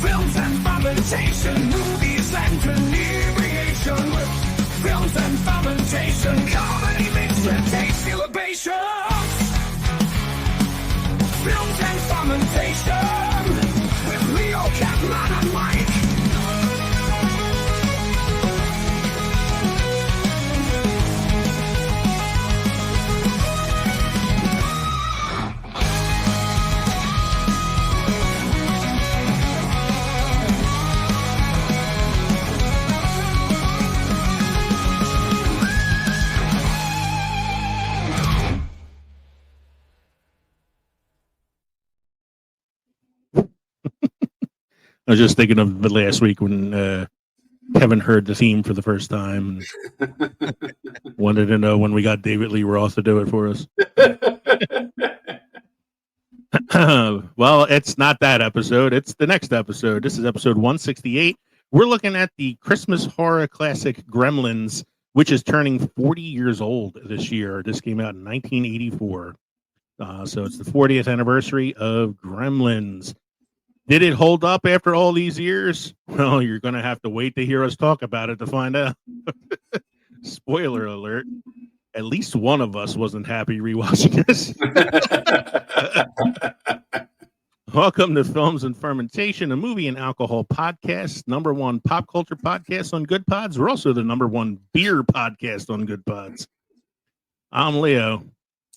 Films and fermentation, movies and inebriation. With films and fermentation, comedy mixed with tasty libations. Films and fermentation, with Leo, Catman, and Mike. I was just thinking of the last week when Kevin heard the theme for the first time and wanted to know when we got David Lee Roth to do it for us. Well, it's not that episode. It's the next episode. This is episode 168. We're looking at the Christmas horror classic Gremlins, which is turning 40 years old this year. This came out in 1984. So it's the 40th anniversary of Gremlins. Did it hold up after all these years? Well, you're going to have to wait to hear us talk about it to find out. Spoiler alert. At least one of us wasn't happy rewatching this. Welcome to Films and Fermentation, a movie and alcohol podcast, #1 pop culture podcast on Good Pods. We're also the #1 beer podcast on Good Pods. I'm Leo.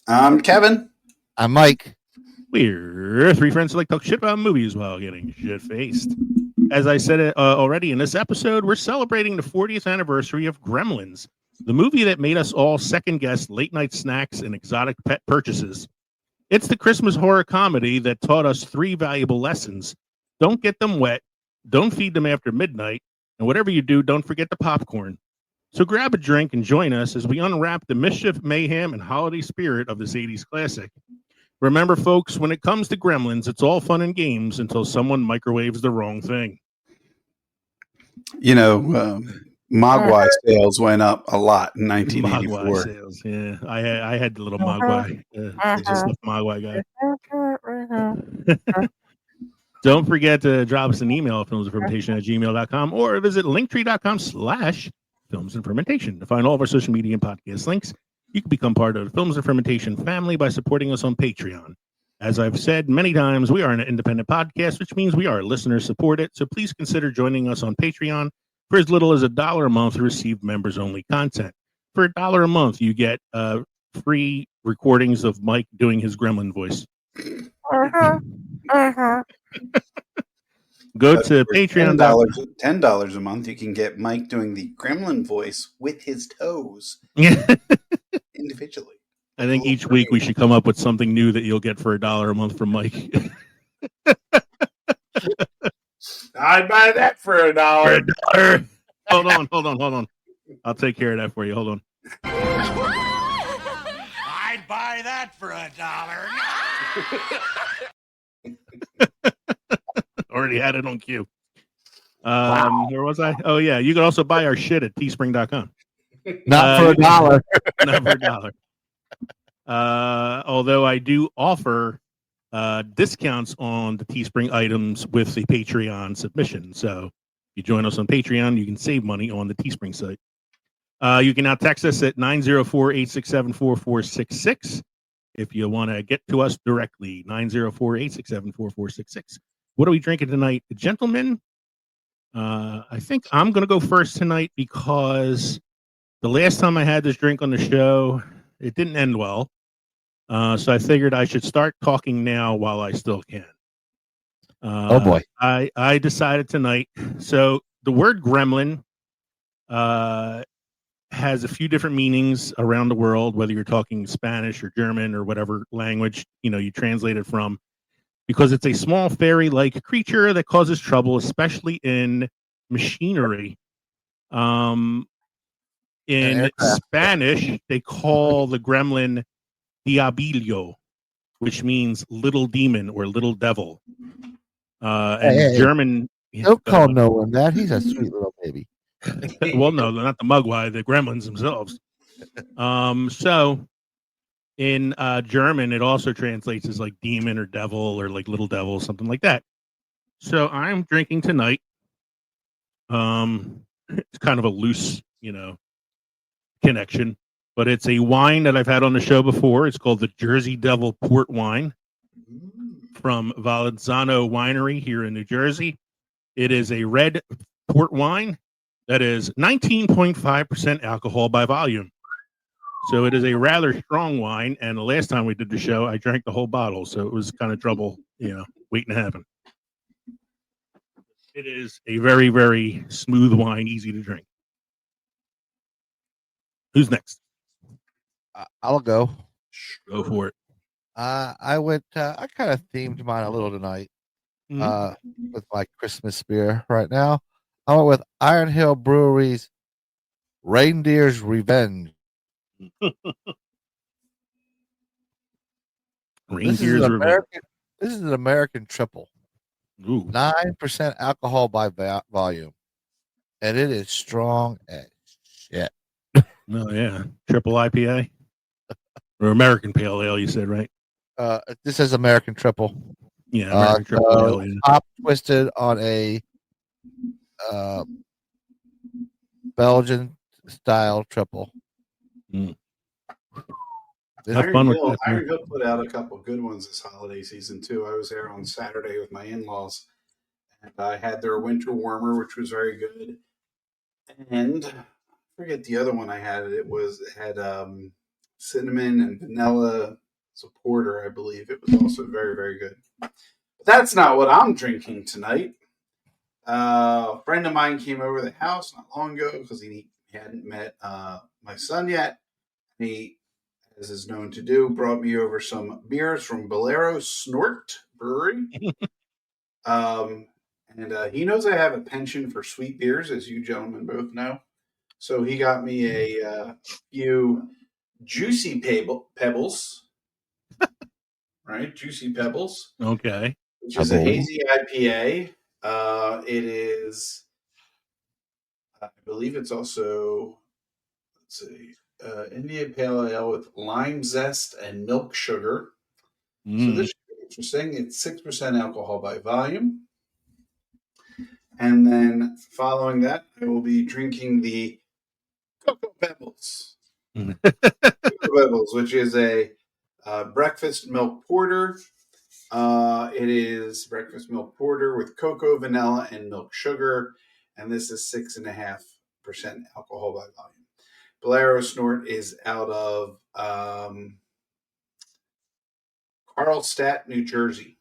I'm Kevin. I'm Mike. We're three friends who like to talk shit about movies while getting shit-faced. As I said already in this episode, we're celebrating the 40th anniversary of Gremlins, the movie that made us all second-guess late-night snacks and exotic pet purchases. It's the Christmas horror comedy that taught us 3 valuable lessons. Don't get them wet, don't feed them after midnight, and whatever you do, don't forget the popcorn. So grab a drink and join us as we unwrap the mischief, mayhem, and holiday spirit of this 80s classic. Remember, folks, when it comes to Gremlins, it's all fun and games until someone microwaves the wrong thing. You know, Mogwai sales went up a lot in 1984. Mogwai sales, yeah. I had the little Mogwai. Just the Mogwai guy. Don't forget to drop us an email at filmsandfermentation@gmail.com or visit linktree.com/filmsandfermentation to find all of our social media and podcast links. You can become part of the Films and Fermentation family by supporting us on Patreon. As I've said many times, we are an independent podcast, which means we are listener supported. So please consider joining us on Patreon for as little as $1 a month to receive members-only content. For $1 a month, you get free recordings of Mike doing his gremlin voice. Go to Patreon. $10 a month, you can get Mike doing the gremlin voice with his toes. Individually. I think each week we should come up with something new that you'll get for $1 a month from Mike. I'd buy that for $1. Hold on. I'll take care of that for you. Hold on. I'd buy that for $1. Already had it on cue. Where was I? Oh, yeah. You can also buy our shit at teespring.com. Not for $1. Not for $1. Although I do offer discounts on the Teespring items with the Patreon submission. So if you join us on Patreon, you can save money on the Teespring site. You can now text us at 904-867-4466 if you want to get to us directly. 904-867-4466. What are we drinking tonight? Gentlemen, I think I'm going to go first tonight because the last time I had this drink on the show, it didn't end well. So I figured I should start talking now while I still can. Oh, boy. I decided tonight. So the word gremlin has a few different meanings around the world, whether you're talking Spanish or German or whatever language, you translate it from, because it's a small fairy-like creature that causes trouble, especially in machinery. In Spanish, they call the gremlin diablillo, which means little demon or little devil. And German... Don't call no one that. He's a sweet little baby. Well, no, they're not the Mugwai, the gremlins themselves. So in German, it also translates as like demon or devil or like little devil, something like that. So I'm drinking tonight. It's kind of a loose, connection, but it's a wine that I've had on the show before. It's called the Jersey Devil Port Wine from Valenzano Winery here in New Jersey. It is a red port wine that is 19.5% alcohol by volume. So it is a rather strong wine. And the last time we did the show, I drank the whole bottle. So it was kind of trouble, waiting to happen. It is a very, very smooth wine, easy to drink. Who's next? I'll go. Go for it. I went. I kind of themed mine a little tonight. With my Christmas beer right now. I went with Iron Hill Brewery's Reindeer's Revenge. Reindeer's Revenge. This is an American triple. 9% alcohol by volume, and it is strong as shit. Oh yeah, triple IPA or American Pale Ale. You said right? This is American triple. Yeah, American triple ale. Yeah. Top twisted on a Belgian style triple. Have fun with that. Iron Hill put out a couple good ones this holiday season too. I was there on Saturday with my in-laws, and I had their winter warmer, which was very good. And I forget the other one I had. It had cinnamon and vanilla. It's a porter, I believe. It was also very, very good. But that's not what I'm drinking tonight. A friend of mine came over the house not long ago because he hadn't met my son yet. He, as is known to do, brought me over some beers from Bolero Snort Brewery. And he knows I have a penchant for sweet beers, as you gentlemen both know. So he got me a few Juicy Pebbles. Right? Juicy Pebbles. Okay. Which is a hazy IPA. It is, I believe it's also, let's see, India Pale Ale with lime zest and milk sugar. So this is interesting. It's 6% alcohol by volume. And then following that, I will be drinking the Cocoa Pebbles. Cocoa Pebbles, which is a breakfast milk porter. It is breakfast milk porter with cocoa, vanilla, and milk sugar. And this is 6.5% alcohol by volume. Bolero Snort is out of Carlstadt, New Jersey.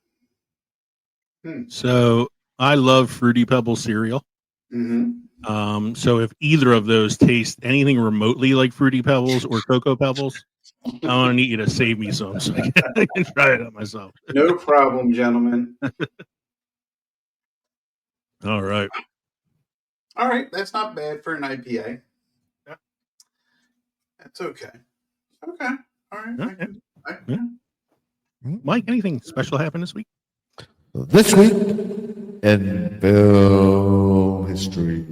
So I love Fruity Pebbles cereal. Mm-hmm. So if either of those taste anything remotely like Fruity Pebbles or Cocoa Pebbles, I'm going to need you to save me some so I can try it out myself. No problem, gentlemen. All right. All right. That's not bad for an IPA. Yeah. That's okay. Okay. All right. Yeah. Mike, anything special happened this week? This week in film history.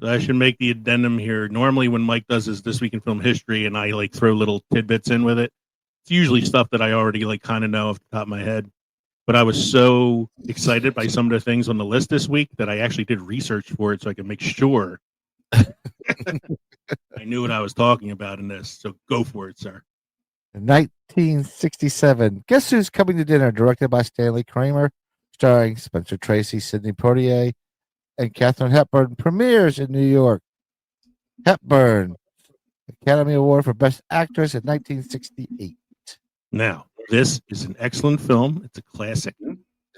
So I should make the addendum here. Normally when Mike does his This Week in Film History and I throw little tidbits in with it, it's usually stuff that I already kind of know off the top of my head. But I was so excited by some of the things on the list this week that I actually did research for it so I could make sure I knew what I was talking about in this. So go for it, sir. In 1967, Guess Who's Coming to Dinner, directed by Stanley Kramer, starring Spencer Tracy, Sidney Poitier, and Katharine Hepburn, premieres in New York. Hepburn, Academy Award for Best Actress in 1968. Now, this is an excellent film. It's a classic.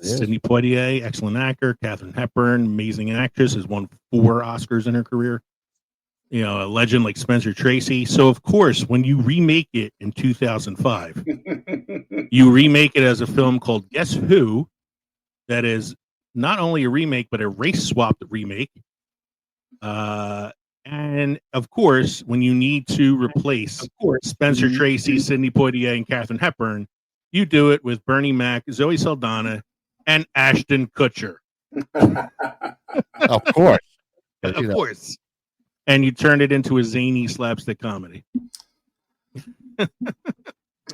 Sidney Poitier, excellent actor. Katharine Hepburn, amazing actress, has won 4 Oscars in her career. You know, a legend like Spencer Tracy. So, of course, when you remake it in 2005, you remake it as a film called Guess Who? That is not only a remake, but a race-swapped remake. And, of course, when you need to replace Spencer Tracy, Sidney Poitier, and Katharine Hepburn, you do it with Bernie Mac, Zoe Saldana, and Ashton Kutcher. Of course. Of course. And you turn it into a zany slapstick comedy. And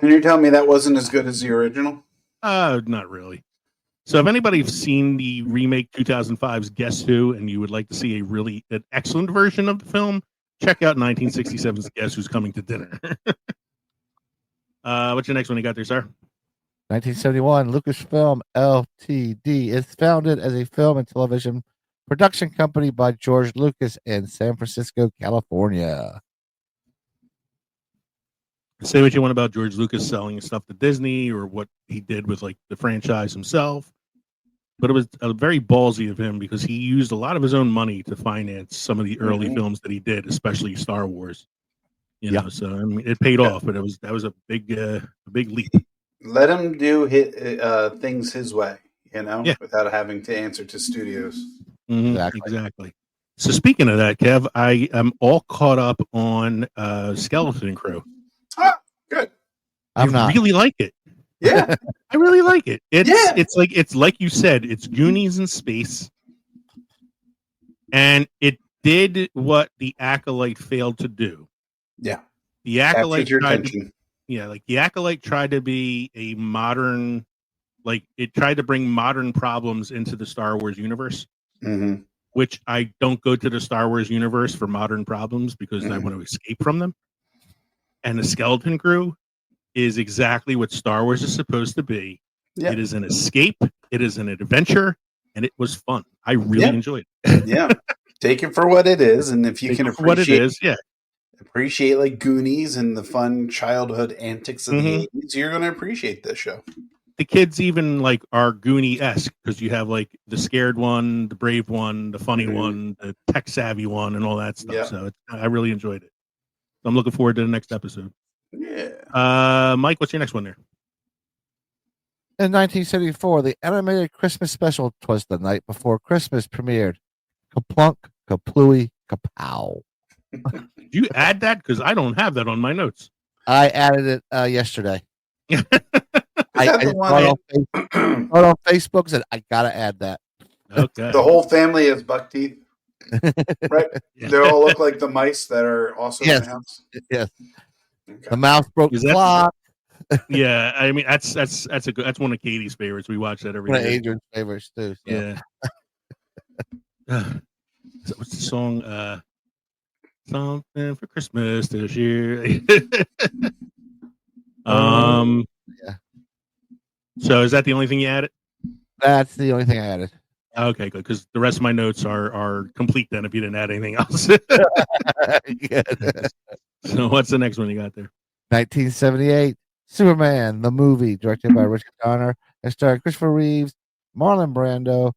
you're telling me that wasn't as good as the original? Not really. So if anybody's seen the remake 2005's Guess Who and you would like to see an excellent version of the film, check out 1967's Guess Who's Coming to Dinner. What's your next one you got there, sir? 1971, Lucasfilm Ltd. is founded as a film and television production company by George Lucas in San Francisco, California. Say what you want about George Lucas selling stuff to Disney or what he did with like the franchise himself, but it was very ballsy of him because he used a lot of his own money to finance some of the early films that he did, especially Star Wars. You know, so I mean, it paid off, but that was a big leap. Let him do things his way, without having to answer to studios. Exactly. So speaking of that, Kev, I am all caught up on Skeleton Crew. Ah, good. I really like it. Yeah, I really like it. It's like you said, it's Goonies in space, and it did what the Acolyte failed to do. Yeah, the Acolyte the Acolyte tried to be a modern, it tried to bring modern problems into the Star Wars universe, which I don't go to the Star Wars universe for modern problems because I want to escape from them. And the Skeleton Crew is exactly what Star Wars is supposed to be. Yep. It is an escape. It is an adventure, and it was fun. I really enjoyed it. Yeah, take it for what it is, and if you can appreciate what it is, appreciate like Goonies and the fun childhood antics of the 80s, you're going to appreciate this show. The kids even are Goonie-esque because you have the scared one, the brave one, the funny one, the tech savvy one, and all that stuff. Yep. So I really enjoyed it. So I'm looking forward to the next episode. Yeah. Mike, what's your next one there? In 1974, the animated Christmas special "'Twas the Night Before Christmas" premiered. Kaplunk, kaplooey, kapow. Did you add that? Because I don't have that on my notes. I added it yesterday. I saw it on Facebook and said, I got to add that. Okay. The whole family has buck teeth. Right? Yeah. They all look like the mice that are also in the house. Yes. Okay. The mouse broke the clock. Yeah, I mean that's one of Katie's favorites. We watch that every year. One of Adrian's favorites too. So. Yeah. What's the song? Something for Christmas this year. Yeah. So is that the only thing you added? That's the only thing I added. Okay, good. Because the rest of my notes are complete then if you didn't add anything else. So what's the next one you got there? 1978, Superman, the movie, directed by Richard Donner, and starring Christopher Reeves, Marlon Brando,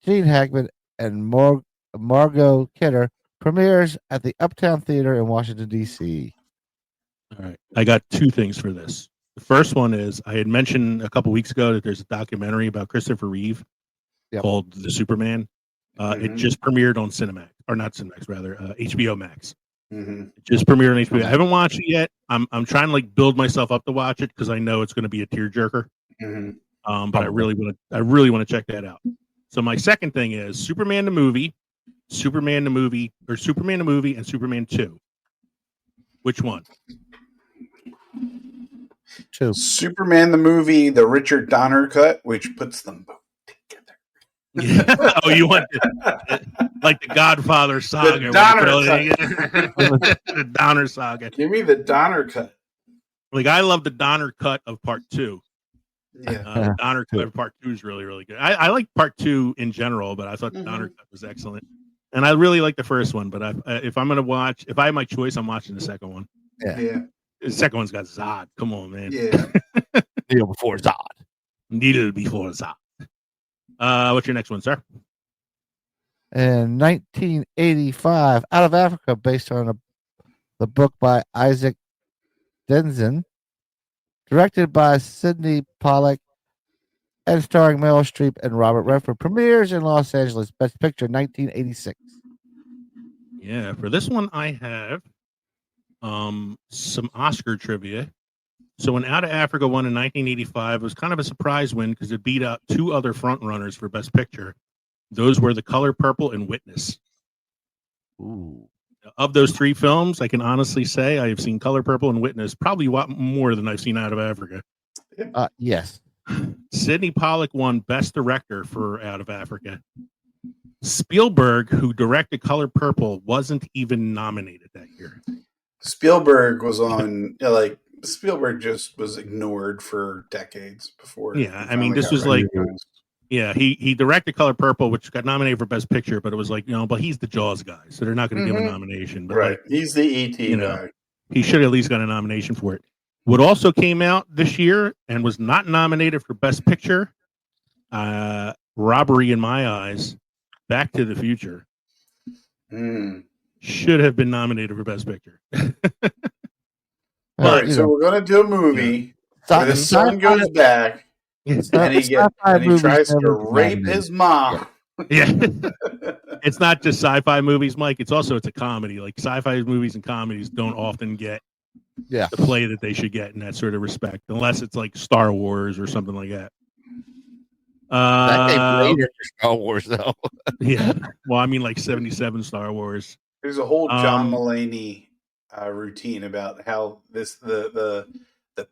Gene Hackman, and Margot Kidder, premieres at the Uptown Theater in Washington, D.C. All right. I got two things for this. The first one is I had mentioned a couple weeks ago that there's a documentary about Christopher Reeve called The Superman. It just premiered on Cinemax, or not Cinemax, rather, HBO Max. It just premiered on HBO. I haven't watched it yet. I'm trying to build myself up to watch it because I know it's going to be a tearjerker. But I really want to check that out. So my second thing is Superman the movie, and Superman 2. Which one? 2. Superman the movie, the Richard Donner cut, which puts them both together. Yeah. Oh, you want like the Godfather saga? The Donner cut. The Donner saga. Give me the Donner cut. I love the Donner cut of part 2. Yeah, the Donner cut of part 2 is really, really good. I like part 2 in general, but I thought the Donner cut was excellent. And I really like the first one, but if I'm going to watch, if I have my choice, I'm watching the second one. Yeah. The second one's got Zod. Come on, man. Yeah. Needle before Zod. Needle before Zod. What's your next one, sir? In 1985, Out of Africa, based on the book by Isaac Denson, directed by Sidney Pollack, and starring Meryl Streep and Robert Redford, premieres in Los Angeles. Best Picture, 1986. Yeah, for this one, I have some Oscar trivia. So when Out of Africa won in 1985, it was kind of a surprise win because it beat out 2 other frontrunners for Best Picture. Those were The Color Purple and Witness. Ooh. Of those 3 films, I can honestly say I have seen Color Purple and Witness probably more than I've seen Out of Africa. Yes. Sidney Pollack won Best Director for Out of Africa. Spielberg, who directed Color Purple, wasn't even nominated that year. Spielberg was on, Spielberg just was ignored for decades before. Yeah, he I mean, finally this got was like, recognized. yeah, he directed Color Purple, which got nominated for Best Picture, but it was like, but he's the Jaws guy, so they're not going to give him a nomination. But Right. He's the E.T. know, guy. he should at least got a nomination for it. What also came out this year and was not nominated for Best Picture, Robbery in My Eyes, Back to the Future, should have been nominated for Best Picture. All right, so we're going to do a movie where the son goes back and he tries to rape his mom. Yeah. It's not just sci-fi movies, Mike. It's a comedy. Like sci-fi movies and comedies don't often get the play that they should get in that sort of respect, unless it's like Star Wars or something like that. That came later for Star Wars, though. Yeah. Well, I mean, like 77 Star Wars. There's a whole John Mulaney routine about how the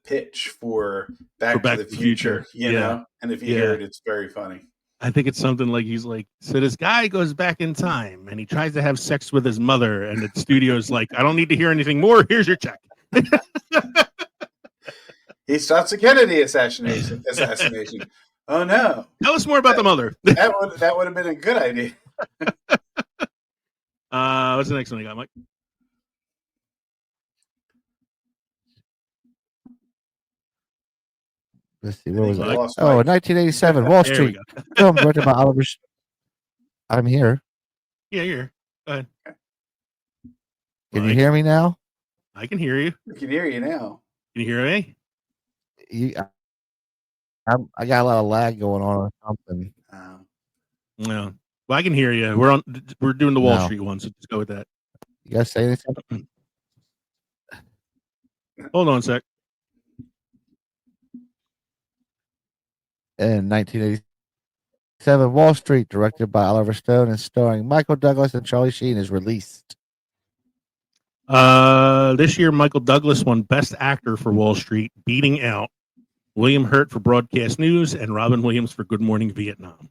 pitch for Back to the Future, you know, and if you hear it, it's very funny. I think it's something like he's like, so this guy goes back in time and he tries to have sex with his mother, and the studio's like, I don't need to hear anything more. Here's your check. He starts a Kennedy assassination. Oh no! Tell us more about the mother. that would have been a good idea. What's the next one you got, Mike? Let's see, what was it? 1987, Wall Street. Film directed by Oliver. I'm here. Yeah, you're here. Go ahead. Can you hear me now? I can hear you. I can hear you now. Can you hear me? I got a lot of lag going on or something. No. Well, I can hear you. We're doing the Wall Street one, so just go with that. You guys say anything? Hold on a sec. In 1987, Wall Street, directed by Oliver Stone and starring Michael Douglas and Charlie Sheen, is released. This year, Michael Douglas won Best Actor for Wall Street, beating out William Hurt for Broadcast News and Robin Williams for Good Morning Vietnam.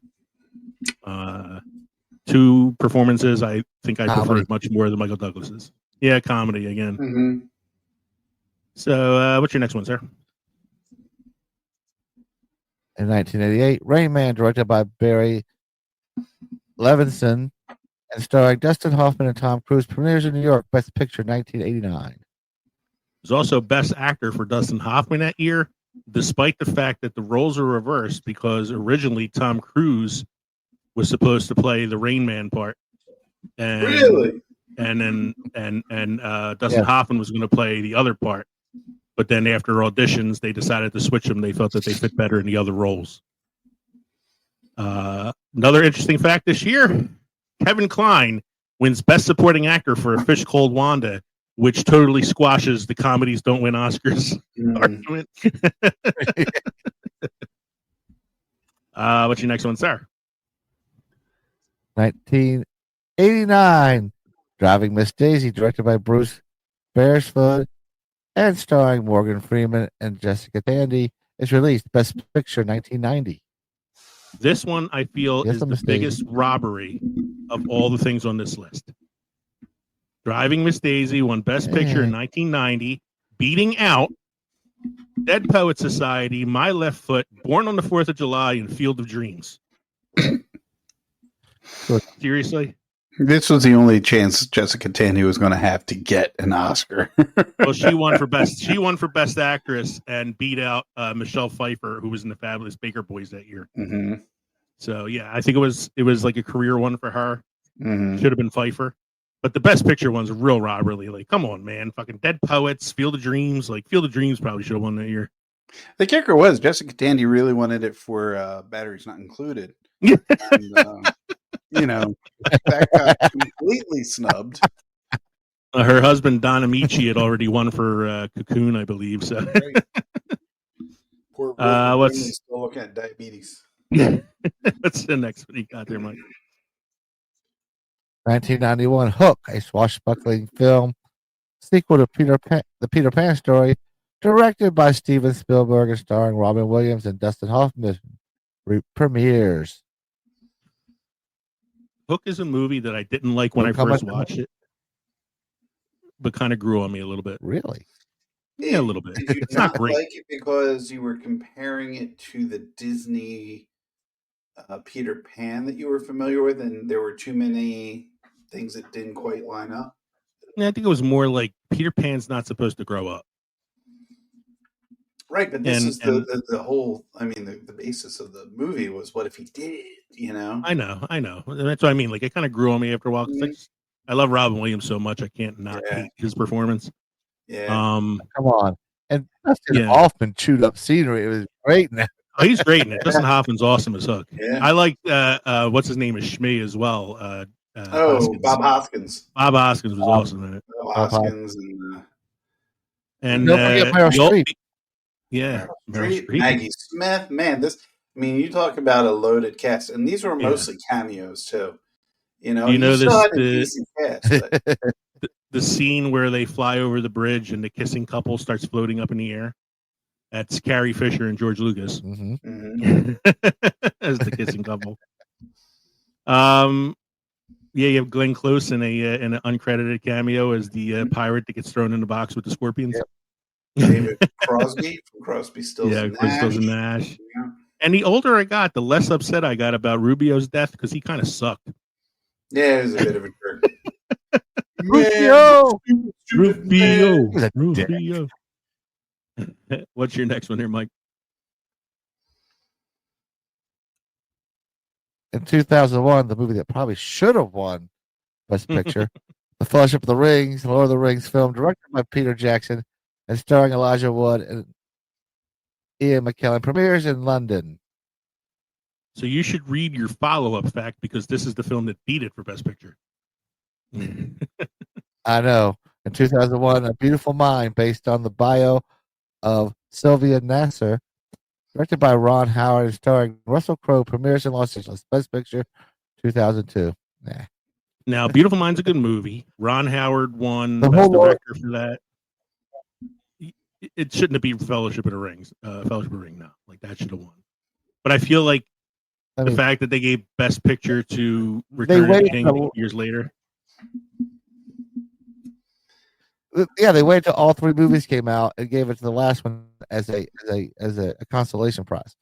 Two performances I think I preferred much more than Michael Douglas's. Yeah, comedy again. Mm-hmm. So, what's your next one, sir? In 1988, Rain Man, directed by Barry Levinson and starring Dustin Hoffman and Tom Cruise, premieres in New York. Best Picture, 1989. There's also Best Actor for Dustin Hoffman that year, despite the fact that the roles are reversed because originally Tom Cruise was supposed to play the Rain Man part, and really, and Dustin Hoffman was going to play the other part. But then after auditions, they decided to switch them. They felt that they fit better in the other roles. Another interesting fact this year, Kevin Kline wins Best Supporting Actor for A Fish Called Wanda, which totally squashes the comedies don't win Oscars argument. What's your next one, sir? 1989, Driving Miss Daisy, directed by Bruce Beresford and starring Morgan Freeman and Jessica Tandy, is released. Best Picture, 1990. This one, I feel, is the biggest robbery of all the things on this list. Driving Miss Daisy won Best Picture in 1990, beating out Dead Poets Society, My Left Foot, Born on the 4th of July, and Field of Dreams. Seriously? This was the only chance Jessica Tandy was going to have to get an Oscar. Well, she won for best actress and beat out Michelle Pfeiffer, who was in the Fabulous Baker Boys that year. Mm-hmm. So yeah, I think it was like a career one for her. Mm-hmm. Should have been Pfeiffer, but the Best Picture one's a real robbery. Like, come on, man, fucking Dead Poets, Field of Dreams. Like, Field of Dreams probably should have won that year. The kicker was Jessica Tandy really wanted it for Batteries Not Included. And, that got completely snubbed. Her husband Don Amici had already won for Cocoon, I believe. So, Poor what's still looking at diabetes? Yeah, what's the next one you got there, Mike? 1991, Hook, a swashbuckling film sequel to the Peter Pan story, Directed by Steven Spielberg and starring Robin Williams and Dustin Hoffman, premieres. Hook is a movie that I didn't like when I first watched it, but kind of grew on me a little bit. Really? Yeah, a little bit. Did you It's not not great. like it because you were comparing it to the Disney Peter Pan that you were familiar with, and there were too many things that didn't quite line up? Yeah, I think it was more like Peter Pan's not supposed to grow up. Right, but this And- is the whole. I mean, the basis of the movie was what if he did? You know, I know. That's what I mean. Like, it kind of grew on me after a while. 'Cause I love Robin Williams so much. I can't not hate his performance. yeah. Come on. And Dustin Yeah. Hoffman chewed up scenery. It was great. Now. Oh, he's great in it. Dustin Hoffman's awesome as Hook. Yeah. I like what's his name is Shmee as well. Hoskins. Bob Hoskins. Bob Hoskins was awesome in it. Bob Hoskins And don't forget Meryl Streep. Yeah, Meryl Streep. Maggie Smith. Man, this. I mean, you talk about a loaded cast, and these were mostly cameos too. You know, this had a decent cast. But the scene where they fly over the bridge and the kissing couple starts floating up in the air. That's Carrie Fisher and George Lucas as the kissing couple. Yeah, you have Glenn Close in an uncredited cameo as the pirate that gets thrown in the box with the scorpions. Yep. David Crosby from Crosby, Stills, and Nash. Stills and Nash. Yeah. And the older I got, the less upset I got about Rubio's death because he kind of sucked. Yeah, he was a bit of a jerk. Rubio. What's your next one here, Mike? In 2001, the movie that probably should have won Best Picture, The Fellowship of the Rings, Lord of the Rings film, directed by Peter Jackson and starring Elijah Wood and Ian McKellen, premieres in London. So you should read your follow-up fact because this is the film that beat it for Best Picture. I know. In 2001, A Beautiful Mind, based on the bio of Sylvia Nasser, directed by Ron Howard and starring Russell Crowe, premieres in Los Angeles. Best Picture, 2002. Nah. Now, Beautiful Mind's a good movie. Ron Howard won The Best whole Director for that. It shouldn't have been Fellowship of the Rings. Fellowship of the Ring, no. Like, that should have won. But I feel like the fact that they gave Best Picture to Return of the King years later. Yeah, they waited till all three movies came out and gave it to the last one as a consolation prize.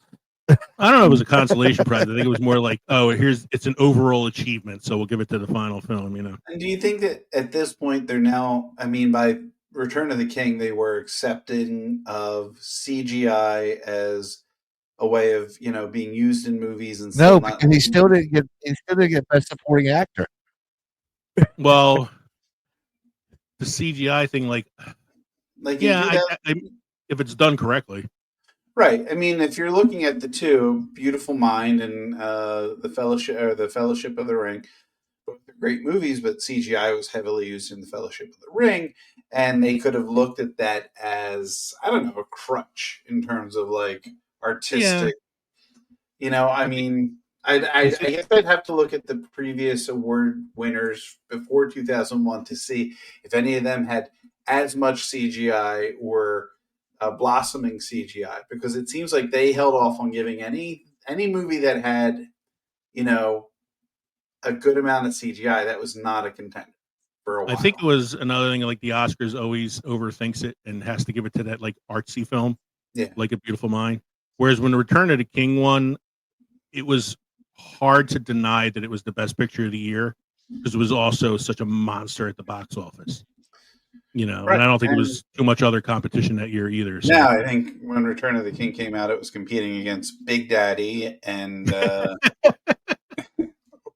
I don't know if it was a consolation prize. I think it was more like, it's an overall achievement, so we'll give it to the final film, you know. And do you think that at this point they're now, I mean, by Return of the King, they were accepting of CGI as a way of, being used in movies and no, because he still didn't get Best Supporting Actor. Well, the CGI thing, if it's done correctly. Right. I mean, if you're looking at the two, Beautiful Mind and the Fellowship of the Ring, both are great movies, but CGI was heavily used in the Fellowship of the Ring, and they could have looked at that as, I don't know, a crutch in terms of like artistic. I mean, I guess I'd have to look at the previous award winners before 2001 to see if any of them had as much CGI or blossoming CGI, because it seems like they held off on giving any movie that had, a good amount of CGI that was not a contender for a while. I think it was another thing, like the Oscars always overthinks it and has to give it to that like artsy film, like A Beautiful Mind. Whereas when the Return of the King won, it was hard to deny that it was the best picture of the year because it was also such a monster at the box office. Right. And I don't think it was too much other competition that year either. So. No, I think when Return of the King came out, it was competing against Big Daddy and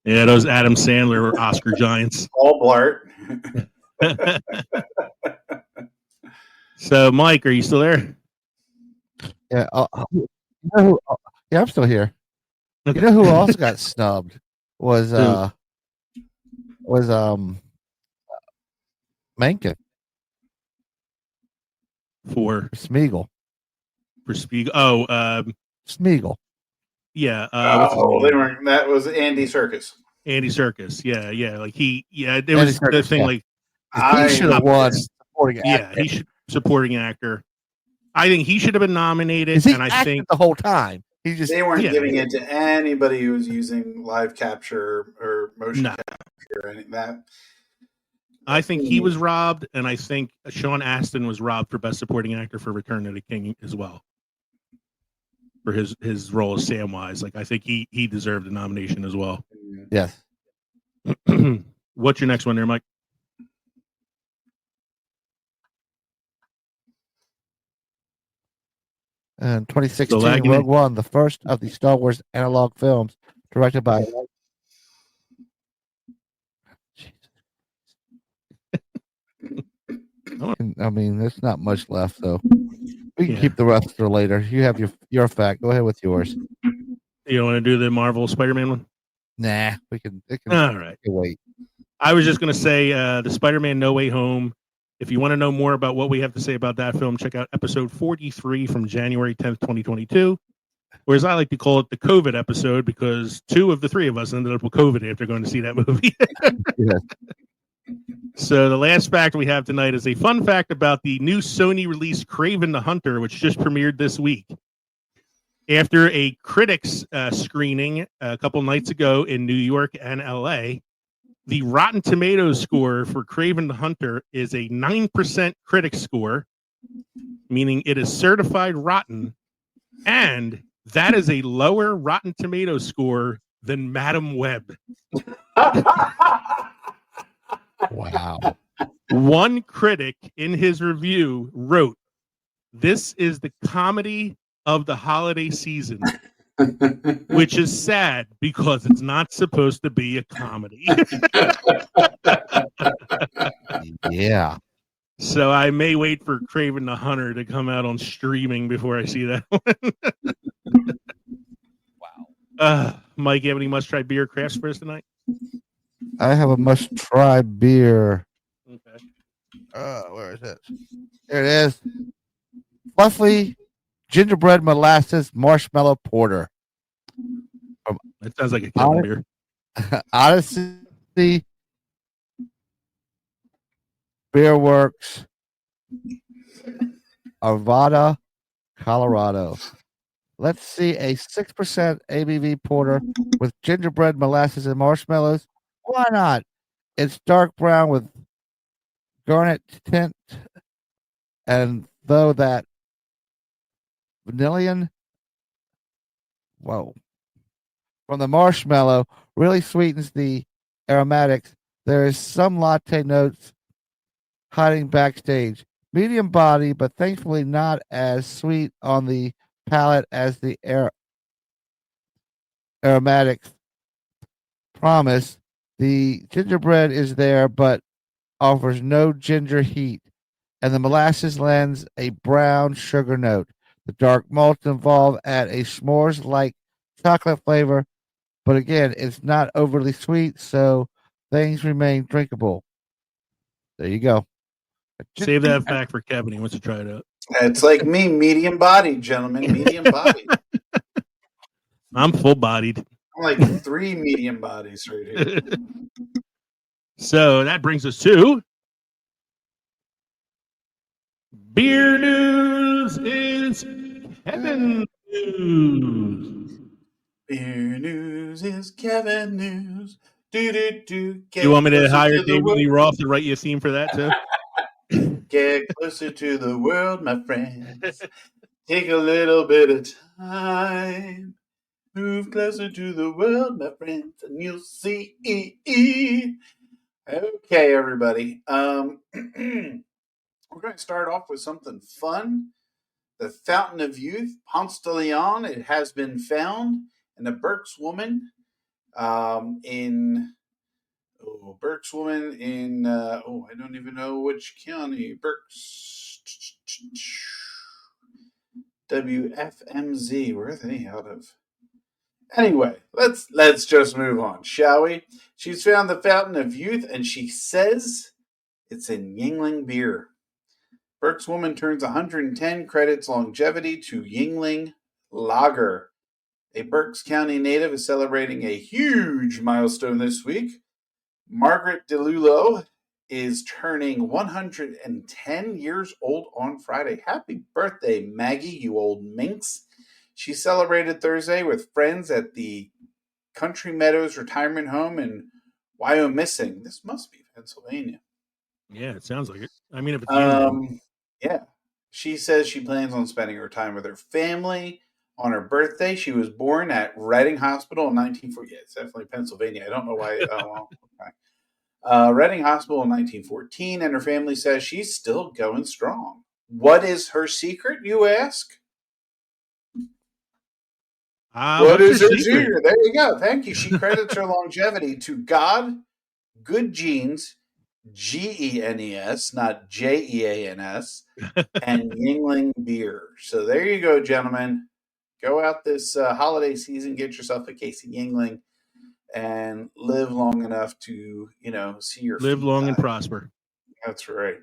yeah, those Adam Sandler Oscar giants. Paul Blart. So, Mike, are you still there? Yeah, I'm still here. Okay. You know who also got snubbed was Mencken for Smeagol. For Spiegel. Oh, Smeagol. Yeah. That was Andy Serkis. Andy Serkis. Yeah. Like there was the thing. Like he should have won supporting actor. Yeah, he should supporting actor. I think he should have been nominated, Because he and I acted think the whole time. He just They weren't Yeah. giving it to anybody who was using live capture or motion No. capture or any of that. I think he was robbed, and I think Sean Astin was robbed for Best Supporting Actor for Return of the King as well. For his role as Samwise. Like I think he deserved a nomination as well. yes. What's your next one there, Mike? In 2016, lagging Rogue in. One, the first of the Star Wars analog films, directed by. I mean, there's not much left, though. We can Yeah. keep the rest for later. You have your fact. Go ahead with yours. You want to do the Marvel Spider-Man one? Nah, we can. It can All right. wait. I was just going to say the Spider-Man No Way Home. If you want to know more about what we have to say about that film, check out episode 43 from January 10th, 2022. Or as I like to call it, the COVID episode, because 2 of the 3 of us ended up with COVID after going to see that movie. Yes. So the last fact we have tonight is a fun fact about the new Sony release Kraven the Hunter, which just premiered this week. After a critics screening a couple nights ago in New York and LA, the Rotten Tomatoes score for Kraven the Hunter is a 9% critic score, meaning it is certified rotten, and that is a lower Rotten Tomatoes score than Madam Web. Wow. One critic in his review wrote, "This is the comedy of the holiday season," which is sad because it's not supposed to be a comedy. Yeah. So I may wait for Kraven the Hunter to come out on streaming before I see that one. Wow. Mike, you have any must-try beer crafts for us tonight? I have a must-try beer. Okay. Where is it? There it is. Fluffy gingerbread molasses marshmallow porter. That sounds like a Kevin beer. Odyssey Beer Works, Arvada, Colorado. Let's see, a 6% ABV porter with gingerbread, molasses, and marshmallows. Why not? It's dark brown with garnet tint, and though that vanillion, whoa, from the marshmallow really sweetens the aromatics. There is some latte notes hiding backstage. Medium body, but thankfully not as sweet on the palate as the aromatics promise. The gingerbread is there, but offers no ginger heat, and the molasses lends a brown sugar note. The dark malts involved add a s'mores-like chocolate flavor, but again, it's not overly sweet, so things remain drinkable. There you go. Save that fact for Kevin. He wants to try it out. It's like me, medium bodied, gentlemen, medium bodied. I'm full-bodied. I'm like 3 medium bodies right here. So that brings us to Beer News is Kevin News. Beer news is Kevin news. Do. You want me to hire David Lee Roth to write you a theme for that too? Get closer to the world, my friends. Take a little bit of time. Move closer to the world, my friends, and you'll see. Okay, everybody. We're going to start off with something fun. The Fountain of Youth, Ponce de Leon, it has been found. And the Berks woman Berks woman in, I don't even know which county. Berks, WFMZ, where are they out of? Anyway, let's just move on, shall we? She's found the Fountain of Youth, and she says it's in Yingling beer. Berks woman turns 110 credits longevity to Yingling Lager. A Berks County native is celebrating a huge milestone this week. Margaret DeLulo is turning 110 years old on Friday. Happy birthday, Maggie, you old minx. She celebrated Thursday with friends at the Country Meadows retirement home in Wyomissing. This must be Pennsylvania. Yeah, it sounds like it. I mean, if it's Yingling. Yeah. She says she plans on spending her time with her family on her birthday. She was born at Reading Hospital in 1940. Yeah, it's definitely Pennsylvania. I don't know why. Okay. Reading Hospital in 1914, and her family says she's still going strong. What is her secret, you ask? What What's is her her secret? secret? There you go. Thank you. She credits her longevity to God, good genes, Genes, not Jeans, and Yingling beer. So there you go, gentlemen. Go out this holiday season, get yourself a case of Yingling, and live long enough to, see your Live feet long die. and prosper. That's right.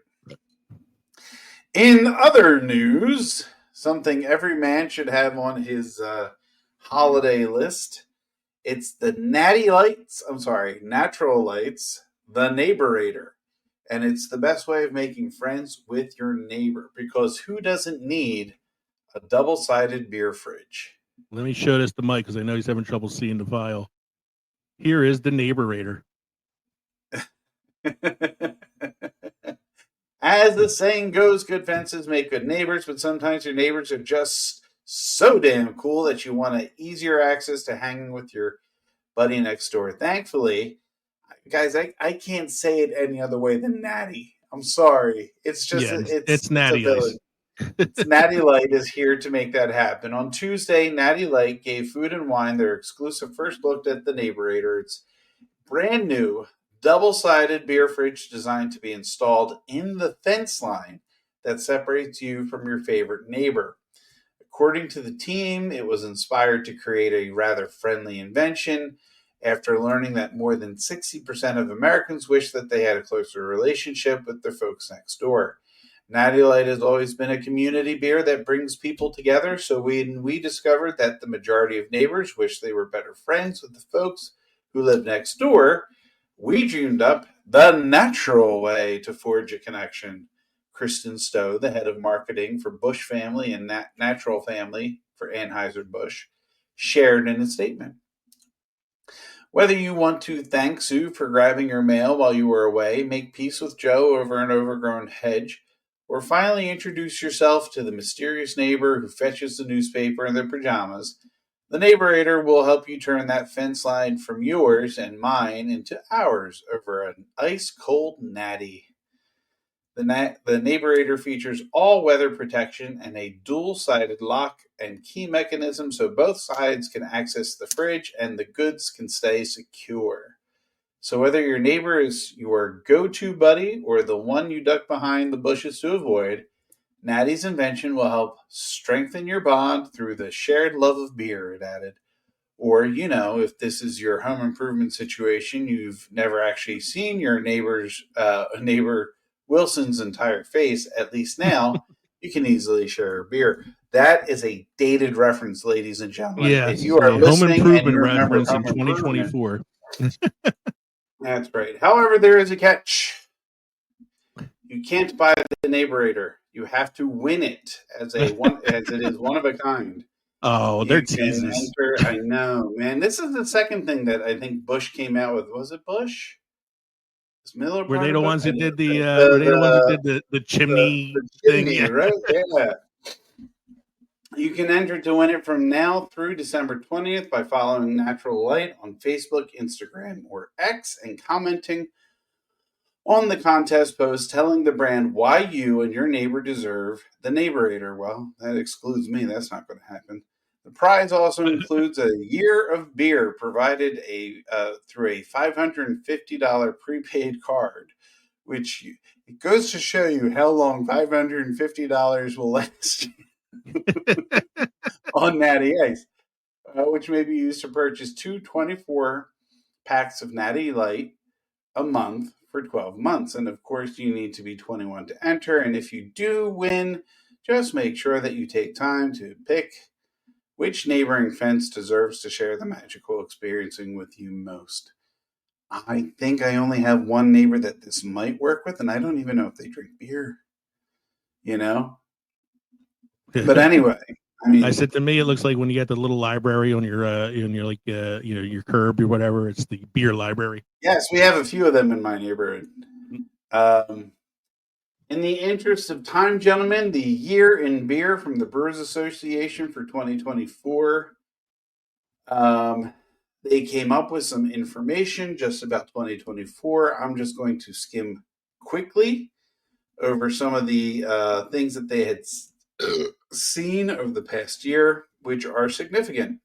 In other news, something every man should have on his holiday list. It's the Natural Lights, the Neighborator. And it's the best way of making friends with your neighbor, because who doesn't need a double-sided beer fridge? Let me show this to Mike because I know he's having trouble seeing the file. Here is the Neighborator. As the saying goes, good fences make good neighbors, but sometimes your neighbors are just so damn cool that you want easier access to hanging with your buddy next door. Thankfully, guys, I can't say it any other way than Natty. I'm sorry. It's just it's Natty Ice. It's Natty Light is here to make that happen. On Tuesday, Natty Light gave Food and Wine their exclusive first look at the Neighborator. It's brand new, double-sided beer fridge designed to be installed in the fence line that separates you from your favorite neighbor. According to the team, it was inspired to create a rather friendly invention after learning that more than 60% of Americans wish that they had a closer relationship with their folks next door. Natty Light has always been a community beer that brings people together, so we discovered that the majority of neighbors wish they were better friends with the folks who live next door. We dreamed up the natural way to forge a connection. Kristen Stowe, the head of marketing for Bush Family and Natural Family for Anheuser-Busch, shared in a statement. Whether you want to thank Sue for grabbing your mail while you were away, make peace with Joe over an overgrown hedge, or finally introduce yourself to the mysterious neighbor who fetches the newspaper in their pajamas, the Neighborator will help you turn that fence line from yours and mine into ours over an ice-cold natty. The Neighborator features all-weather protection and a dual-sided lock and key mechanism so both sides can access the fridge and the goods can stay secure. So whether your neighbor is your go-to buddy or the one you duck behind the bushes to avoid, Natty's invention will help strengthen your bond through the shared love of beer, it added. Or, if this is your home improvement situation, you've never actually seen your neighbor Wilson's entire face, at least now, you can easily share a beer. That is a dated reference, ladies and gentlemen. Yes, If you are a home listening and improvement you remember reference in home improvement, 2024. that's right. However, there is a catch. You can't buy the Neighborator. You have to win it as it is one of a kind. Oh, they're You can teases. enter. I know, man. This is the second thing that I think Bush came out with. Was it Bush? Was Miller Were part they of the it? ones that did the? The- Were they the ones that did the the chimney thing? chimney, Yeah. right? Yeah. You can enter to win it from now through December 20th by following Natural Light on Facebook, Instagram, or X and commenting on the contest post telling the brand why you and your neighbor deserve the Neighborator. Well, that excludes me. That's not going to happen. The prize also includes a year of beer provided through a $550 prepaid card, which it goes to show you how long $550 will last on Natty Ice, which may be used to purchase 224 packs of Natty Light a month for 12 months. And of course, you need to be 21 to enter. And if you do win, just make sure that you take time to pick which neighboring fence deserves to share the magical experiencing with you most. I think I only have one neighbor that this might work with, and I don't even know if they drink beer. You know, but anyway, I I mean, said to me, it looks like when you get the little library on your like your curb or whatever, it's the beer library. yes, we have a few of them in my neighborhood. Um, in the interest of time, gentlemen, the year in beer from the Brewers Association for 2024. They came up with some information just about 2024. I'm just going to skim quickly over some of the things that they had seen over the past year, which are significant.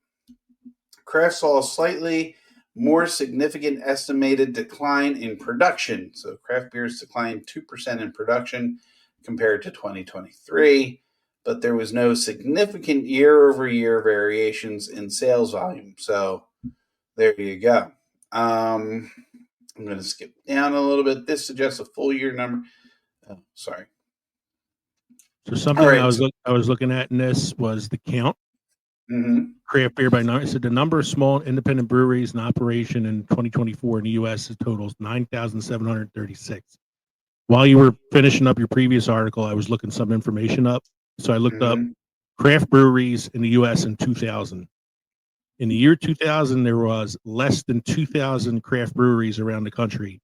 Craft saw a slightly more significant estimated decline in production. So craft beers declined 2% in production compared to 2023, but there was no significant year-over-year variations in sales volume. So there you go. I'm going to skip down a little bit. This suggests a full year number. Oh, sorry. So something All right. I was looking at in this was the count. Mm-hmm. Craft beer by number. So the number of small independent breweries in operation in 2024 in the U.S. totals 9,736. While you were finishing up your previous article, I was looking some information up. So I looked up Mm-hmm. craft breweries in the U.S. in 2000. In the year 2000, there was less than 2,000 craft breweries around the country.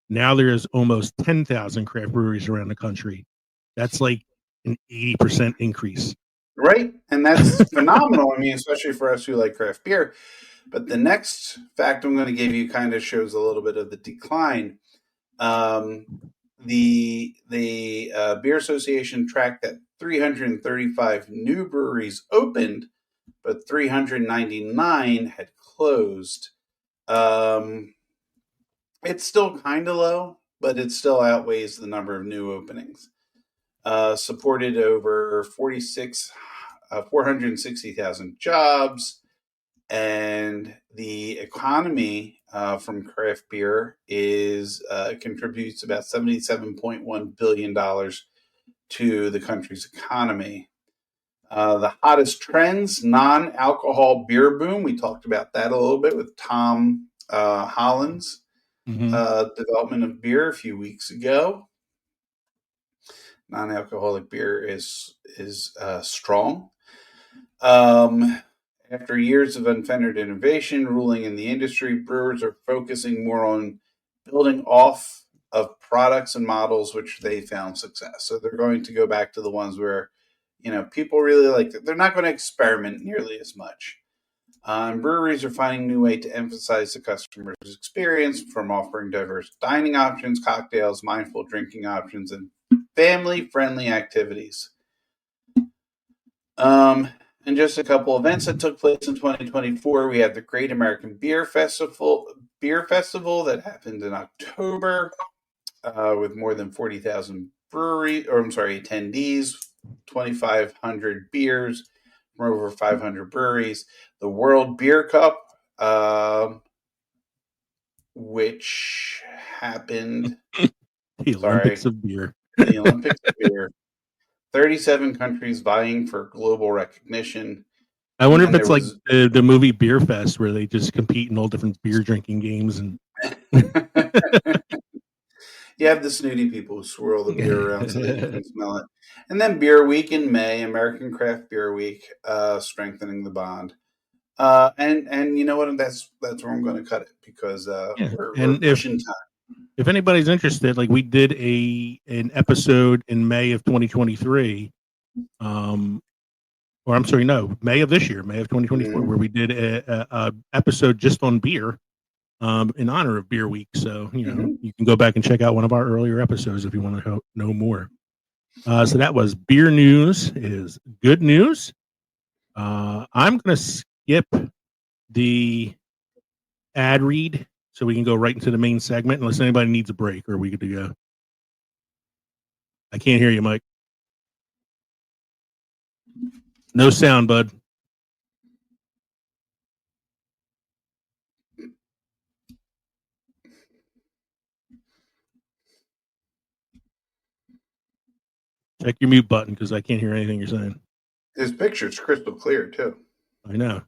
Now there is almost 10,000 craft breweries around the country. That's like an 80% increase. Right. And that's phenomenal. I mean, especially for us who like craft beer. But the next fact I'm going to give you kind of shows a little bit of the decline. The Beer Association tracked that 335 new breweries opened, but 399 had closed. It's still kind of low, but it still outweighs the number of new openings. Supported over 460,000 jobs, and the economy from craft beer is contributes about $77.1 billion to the country's economy. The hottest trends, non-alcohol beer boom. We talked about that a little bit with Tom Holland's development of beer a few weeks ago. Non-alcoholic beer is strong. After years of unfettered innovation ruling in the industry, brewers are focusing more on building off of products and models which they found success. So they're going to go back to the ones where, people really like it. They're not going to experiment nearly as much. Breweries are finding new way to emphasize the customer's experience, from offering diverse dining options, cocktails, mindful drinking options, and family-friendly activities. And just a couple events that took place in 2024. We had the Great American Beer Festival that happened in October, with more than 40,000 attendees, 2,500 beers from over 500 breweries. The World Beer Cup, which happened. The Olympics of beer. The Olympics of beer. 37 countries vying for global recognition. I wonder if it's like the movie Beer Fest, where they just compete in all different beer drinking games. And you have the snooty people who swirl the beer around so that you can smell it. And then Beer Week in May, American Craft Beer Week, strengthening the bond. And you know what? That's where I'm going to cut it, because we're pushing time. If anybody's interested, like we did an episode in May of 2023, or I'm sorry, no, May of this year, May of 2024, where we did a episode just on beer, in honor of Beer Week. So you can go back and check out one of our earlier episodes if you want to know more. So that was beer news is good news. I'm going to skip the ad read so we can go right into the main segment, unless anybody needs a break, or are we good to go? I can't hear you, Mike. No sound, bud. Check your mute button, because I can't hear anything you're saying. His picture's crystal clear, too. I know.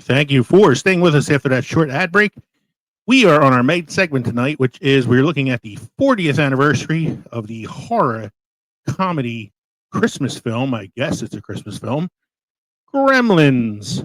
Thank you for staying with us after that short ad break. We are on our main segment tonight, which is we're looking at the 40th anniversary of the horror comedy Christmas film. I guess it's a Christmas film. Gremlins.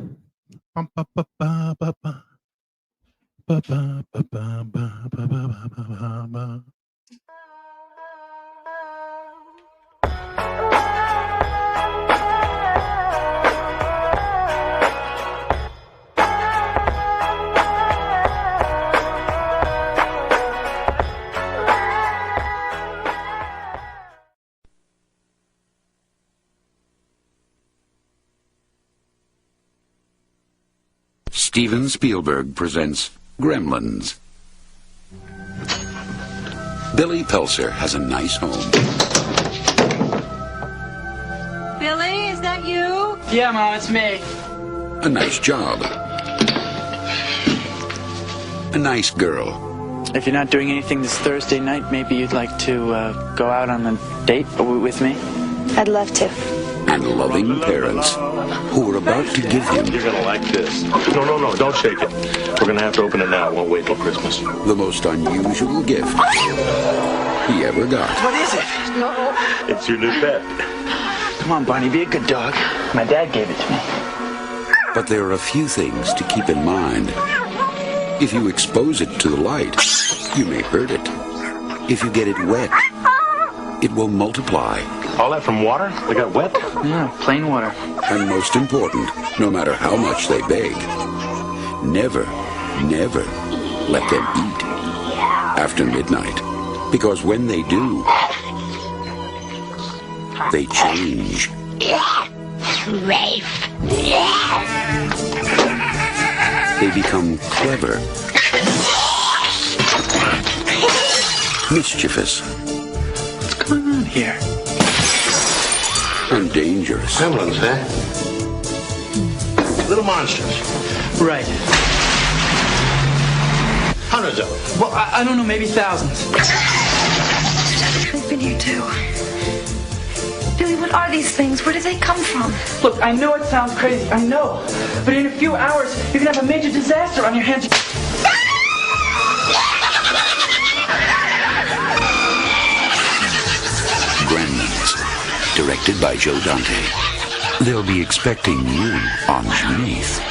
Steven Spielberg presents Gremlins. Billy Pelser has a nice home. Billy, is that you? Yeah, Mom, it's me. A nice job. A nice girl. If you're not doing anything this Thursday night, maybe you'd like to go out on a date with me? I'd love to. And loving parents who are about to give him You're gonna like this. No, don't shake it. We're gonna have to open it now. It won't wait till Christmas. the most unusual gift he ever got. What is it? No. It's your new pet. Come on, Barney, be a good dog. My dad gave it to me. But there are a few things to keep in mind. If you expose it to the light, you may hurt it. If you get it wet, it will multiply. All that from water? They got wet? Yeah, plain water. And most important, no matter how much they beg, never let them eat after midnight. Because when they do, they change. They become clever, mischievous, What's going on here? and dangerous. Gremlins, huh? Little monsters. Right. Hundreds of them. Well, I don't know, maybe thousands. I've been here too. Billy, what are these things? Where do they come from? Look, I know it sounds crazy, I know. But in a few hours, you're gonna have a major disaster on your hands. Gremlins, directed by Joe Dante. They'll be expecting you on Juneteenth.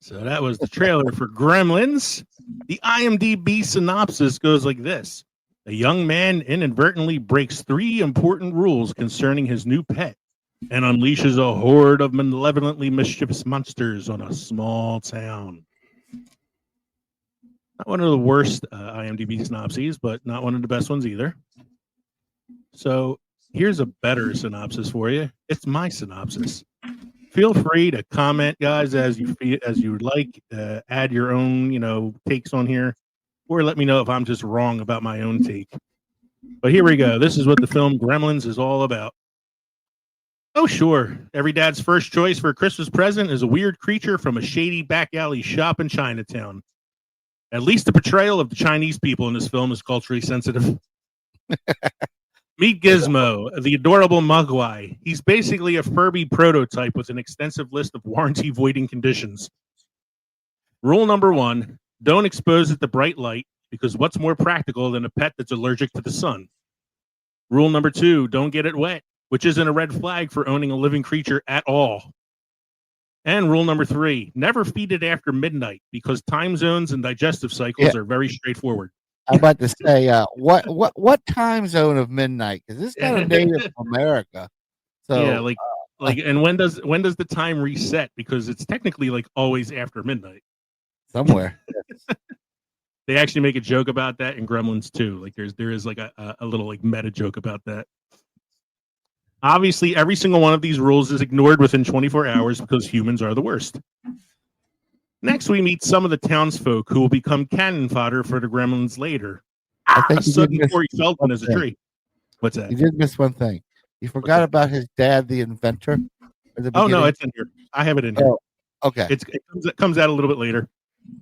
So that was the trailer for Gremlins. The IMDb synopsis goes like this. A young man inadvertently breaks 3 important rules concerning his new pet and unleashes a horde of malevolently mischievous monsters on a small town. Not one of the worst IMDb synopses, but not one of the best ones either. So here's a better synopsis for you. It's my synopsis. Feel free to comment, guys, as you would like. Add your own, takes on here, or let me know if I'm just wrong about my own take. But here we go. This is what the film Gremlins is all about. Oh, sure. Every dad's first choice for a Christmas present is a weird creature from a shady back alley shop in Chinatown. At least the portrayal of the Chinese people in this film is culturally sensitive. Meet Gizmo, the adorable Mogwai. He's basically a Furby prototype with an extensive list of warranty-voiding conditions. Rule number 1, don't expose it to bright light, because what's more practical than a pet that's allergic to the sun? Rule number 2, don't get it wet, which isn't a red flag for owning a living creature at all. And rule number 3, never feed it after midnight, because time zones and digestive cycles are very straightforward. I'm about to say, what time zone of midnight? Because this is kind of native to America. So yeah, and when does the time reset? Because it's technically like always after midnight. Somewhere. They actually make a joke about that in Gremlins too. Like there is like a little like meta joke about that. Obviously, every single one of these rules is ignored within 24 hours because humans are the worst. Next, we meet some of the townsfolk who will become cannon fodder for the Gremlins later. I think Sudden Corey Feldman as a tree. What's that? You did miss one thing. You forgot about his dad, the inventor. Oh no, it's in here. I have it in here. Oh, okay. It comes out a little bit later.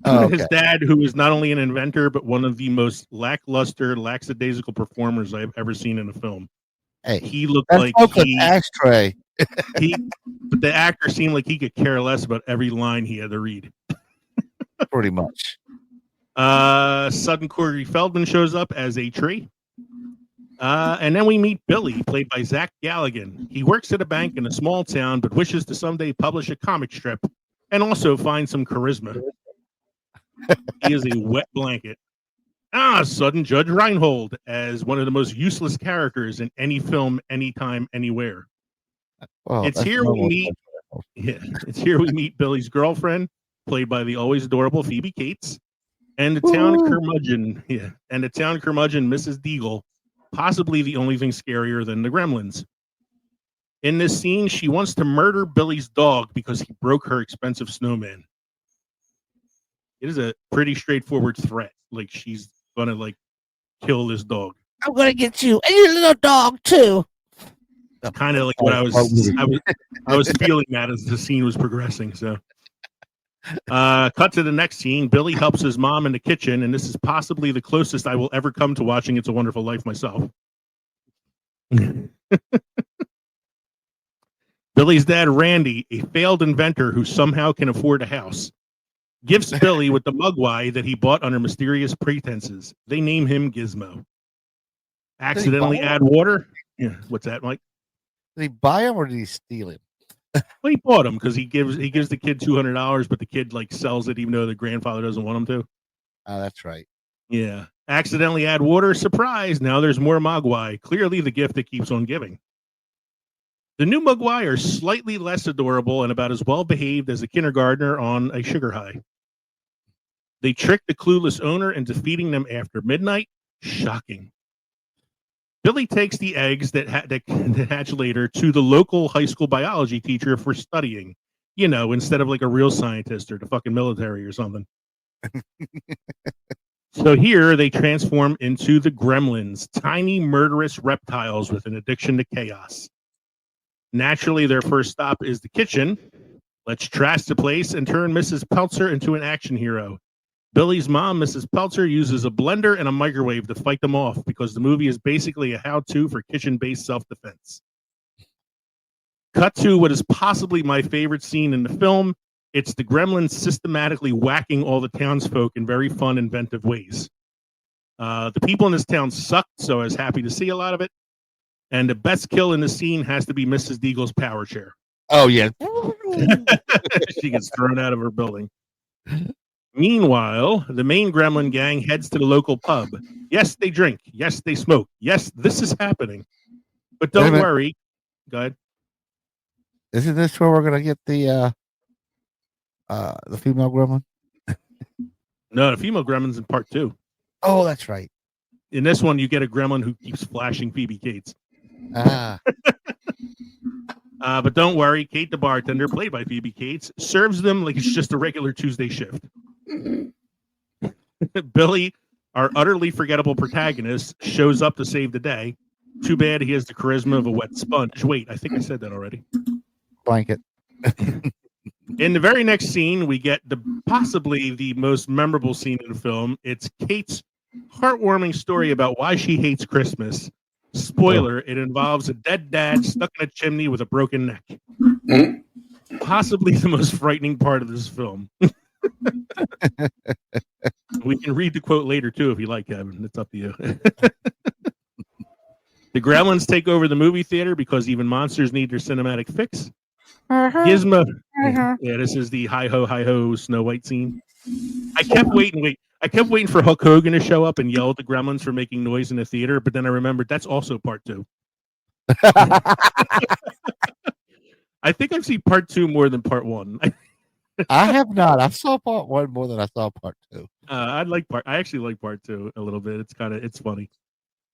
Oh, His okay. dad, who is not only an inventor but one of the most lackluster, lackadaisical performers I've ever seen in a film. Hey, He looked that's like Oakland ashtray. but the actor seemed like he could care less about every line he had to read. Pretty much. Sudden Corey Feldman shows up as a tree. And then we meet Billy, played by Zach Galligan. He works at a bank in a small town, but wishes to someday publish a comic strip and also find some charisma. He is a wet blanket. Sudden Judge Reinhold as one of the most useless characters in any film, anytime, anywhere. Well, It's here we meet Billy's girlfriend, played by the always adorable Phoebe Cates, and the town curmudgeon, Mrs. Deagle, possibly the only thing scarier than the Gremlins. In this scene, she wants to murder Billy's dog because he broke her expensive snowman. It is a pretty straightforward threat. Like, she's gonna kill this dog. I'm gonna get you and your little dog too. Kind of like what I was feeling that as the scene was progressing. So, cut to the next scene. Billy helps his mom in the kitchen, and this is possibly the closest I will ever come to watching It's a Wonderful Life myself. Billy's dad, Randy, a failed inventor who somehow can afford a house, gifts Billy with the Mogwai that he bought under mysterious pretenses. They name him Gizmo. Accidentally add water. Yeah, what's that, Mike? Did he buy him or did he steal him? Well, he bought him because he gives the kid $200, but the kid sells it even though the grandfather doesn't want him to. Oh, that's right. Yeah. Accidentally add water. Surprise! Now there's more Mogwai. Clearly the gift that keeps on giving. The new Mogwai are slightly less adorable and about as well behaved as a kindergartner on a sugar high. They trick the clueless owner into feeding them after midnight. Shocking. Billy takes the eggs that hatch later to the local high school biology teacher for studying, instead of a real scientist or the fucking military or something. So here they transform into the Gremlins, tiny murderous reptiles with an addiction to chaos. Naturally, their first stop is the kitchen. Let's trash the place and turn Mrs. Peltzer into an action hero. Billy's mom, Mrs. Peltzer, uses a blender and a microwave to fight them off because the movie is basically a how-to for kitchen-based self-defense. Cut to what is possibly my favorite scene in the film. It's the Gremlins systematically whacking all the townsfolk in very fun, inventive ways. The people in this town sucked, so I was happy to see a lot of it. And the best kill in the scene has to be Mrs. Deagle's power chair. Oh, yeah. She gets thrown out of her building. Meanwhile, the main Gremlin gang heads to the local pub. Yes, they drink. Yes, they smoke. Yes, this is happening. But don't worry. Go ahead. Isn't this where we're gonna get the female gremlin? No, the female gremlin's in part 2. Oh, that's right. In this one, you get a gremlin who keeps flashing Phoebe Cates. But don't worry, Kate the bartender, played by Phoebe Cates, serves them like it's just a regular Tuesday shift. Billy, our utterly forgettable protagonist, shows up to save the day. Too bad he has the charisma of a wet sponge. Wait, I think I said that already. Blanket. In the very next scene, we get possibly the most memorable scene in the film. It's Kate's heartwarming story about why she hates Christmas. Spoiler, it involves a dead dad stuck in a chimney with a broken neck. Possibly the most frightening part of this film. We can read the quote later, too, if you like, Kevin. It's up to you. The Gremlins take over the movie theater because even monsters need their cinematic fix. Gizmo. Yeah, this is the hi-ho, Snow White scene. I kept waiting for Hulk Hogan to show up and yell at the Gremlins for making noise in the theater, but then I remembered that's also part 2. I think I've seen part 2 more than part 1. I have not. I saw part 1 more than I saw part 2. I actually like part 2 a little bit. It's funny.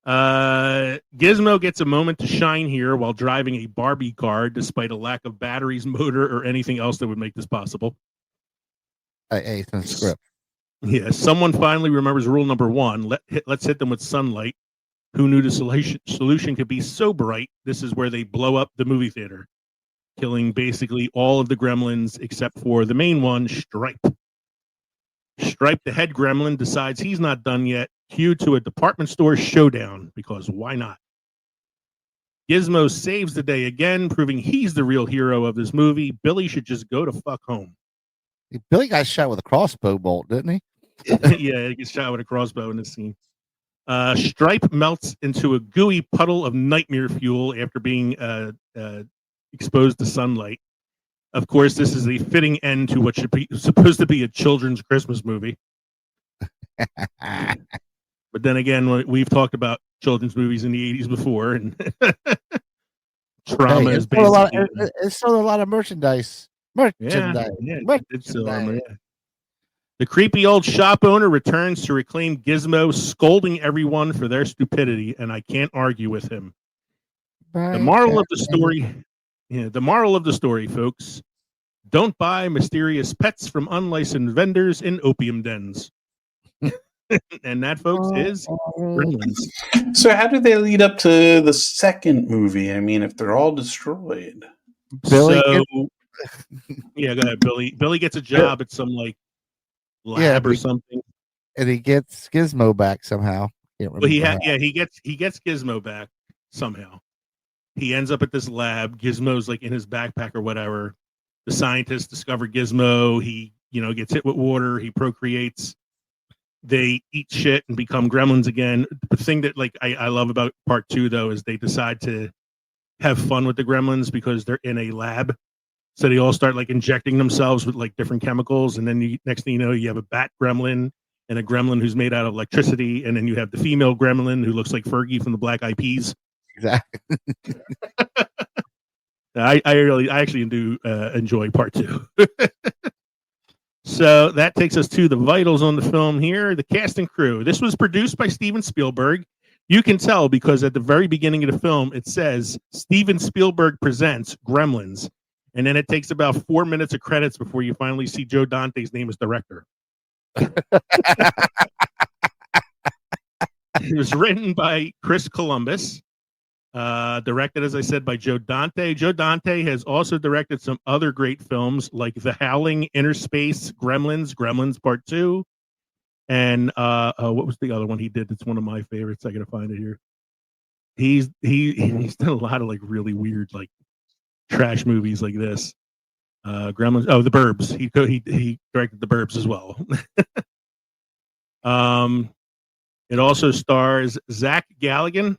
Gizmo gets a moment to shine here while driving a Barbie car, despite a lack of batteries, motor, or anything else that would make this possible. It's in the script. Yeah, someone finally remembers rule number 1. Let's hit them with sunlight. Who knew the solution could be so bright? This is where they blow up the movie theater, killing basically all of the Gremlins except for the main one, Stripe. Stripe, the head gremlin, decides he's not done yet. Cue to a department store showdown, because why not? Gizmo saves the day again, proving he's the real hero of this movie. Billy should just go to fuck home. Billy got shot with a crossbow bolt, didn't he? Yeah, he gets shot with a crossbow in this scene. Stripe melts into a gooey puddle of nightmare fuel after being exposed to sunlight. Of course, this is a fitting end to what should be supposed to be a children's Christmas movie. But then again, we've talked about children's movies in the 80s before, and trauma is basically... It sold a lot of merchandise. Yeah, it's yeah. The creepy old shop owner returns to reclaim Gizmo, scolding everyone for their stupidity, and I can't argue with him. The moral of the story, folks: don't buy mysterious pets from unlicensed vendors in opium dens. And that, folks, is Gremlins. So how do they lead up to the second movie? I mean, if they're all destroyed. Billy yeah, go ahead, Billy. Billy gets a job at some lab or something, and he gets Gizmo back somehow. Well, he gets Gizmo back somehow. He ends up at this lab. Gizmo's in his backpack or whatever. The scientists discover Gizmo. He gets hit with water. He procreates. They eat shit and become gremlins again. The thing that I love about part 2 though is they decide to have fun with the gremlins because they're in a lab. So they all start injecting themselves with different chemicals, and then next thing you know, you have a bat gremlin and a gremlin who's made out of electricity, and then you have the female gremlin who looks like Fergie from the Black Eyed Peas. Exactly. I actually do enjoy part 2. So that takes us to the vitals on the film here. The cast and crew. This was produced by Steven Spielberg. You can tell because at the very beginning of the film, it says Steven Spielberg presents Gremlins. And then it takes about 4 minutes of credits before you finally see Joe Dante's name as director. It was written by Chris Columbus. Directed, as I said, by Joe Dante. Joe Dante has also directed some other great films like The Howling, Inner Space, Gremlins Part 2, and what was the other one he did that's one of my favorites? I gotta find it here. He's done a lot of really weird trash movies like this. Gremlins. Oh, The Burbs. He directed The Burbs as well. It also stars Zach Galligan.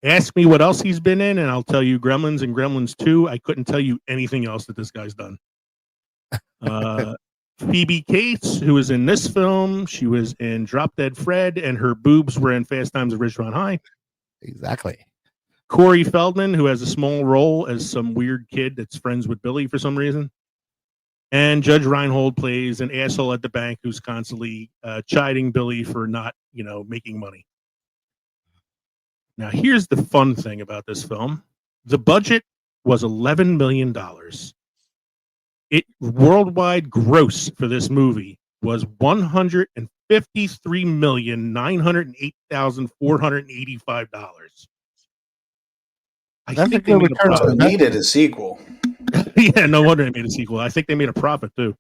Ask me what else he's been in, and I'll tell you Gremlins and Gremlins 2. I couldn't tell you anything else that this guy's done. Phoebe Cates, who was in this film, she was in Drop Dead Fred, and her boobs were in Fast Times at Ridgemont High. Exactly. Corey Feldman, who has a small role as some weird kid that's friends with Billy for some reason. And Judge Reinhold plays an asshole at the bank who's constantly chiding Billy for not, making money. Now, here's the fun thing about this film. The budget was $11 million. Worldwide gross for this movie was $153,908,485. I think they made a profit. Needed a sequel. Yeah, no wonder they made a sequel. I think they made a profit too.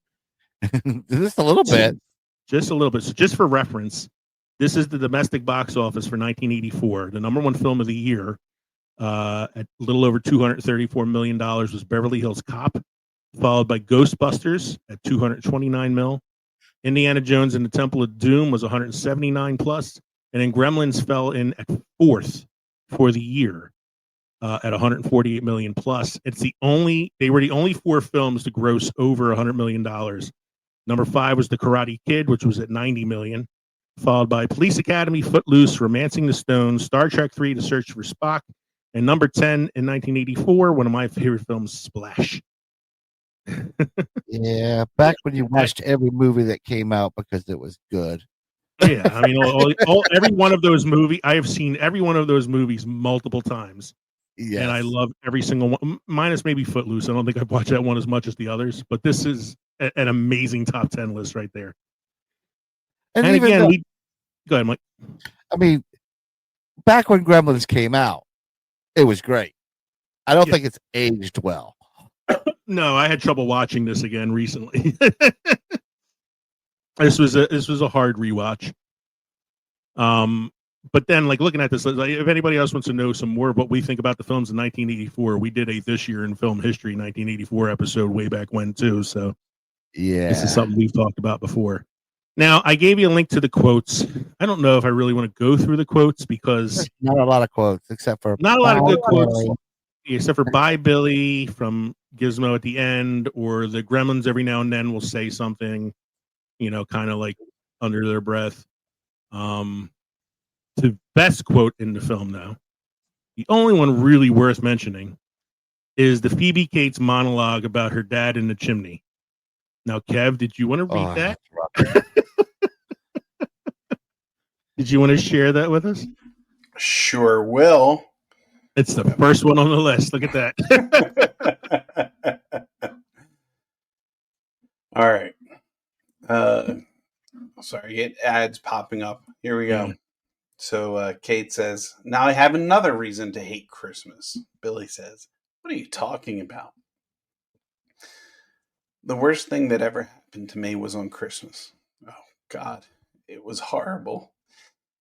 Just a little bit. Just a little bit. So just for reference, this is the domestic box office for 1984. The number one film of the year, at a little over $234 million, was Beverly Hills Cop, followed by Ghostbusters at $229 million. Indiana Jones and the Temple of Doom was $179 plus, and then Gremlins fell in at 4th for the year at $148 million plus. They were the only 4 films to gross over $100 million. Number 5 was The Karate Kid, which was at $90 million. Followed by Police Academy, Footloose, Romancing the Stone, Star Trek 3, The Search for Spock, and number 10 in 1984, one of my favorite films, Splash. Yeah, back when you watched every movie that came out because it was good. Yeah, I mean, every one of those movies, I have seen every one of those movies multiple times. Yes. And I love every single one, minus maybe Footloose. I don't think I've watched that one as much as the others, but this is an amazing top 10 list right there. And again, go ahead, Mike. I mean, back when Gremlins came out, it was great. I don't think it's aged well. No, I had trouble watching this again recently. This was a hard rewatch. But then, like, looking at this, like, if anybody else wants to know some more of what we think about the films in 1984, we did a This Year in Film History 1984 episode way back when too. So Yeah. this is something we've talked about before. Now, I gave you a link to the quotes. I don't know if I really want to go through the quotes because not a lot of quotes, except for not a lot of good quotes, Billy. except for "Bye Billy" from Gizmo at the end, or the Gremlins every now and then will say something, kind of like under their breath. The best quote in the film, though, the only one really worth mentioning, is the Phoebe Cates monologue about her dad in the chimney. Now, Kev, did you want to read that? Did you want to share that with us? Sure will. It's the first one on the list. Look at that. All right. Sorry, it ads popping up. Here we go. So Kate says, "Now I have another reason to hate Christmas." Billy says, "What are you talking about?" "The worst thing that ever happened to me was on Christmas." "Oh, God, it was horrible.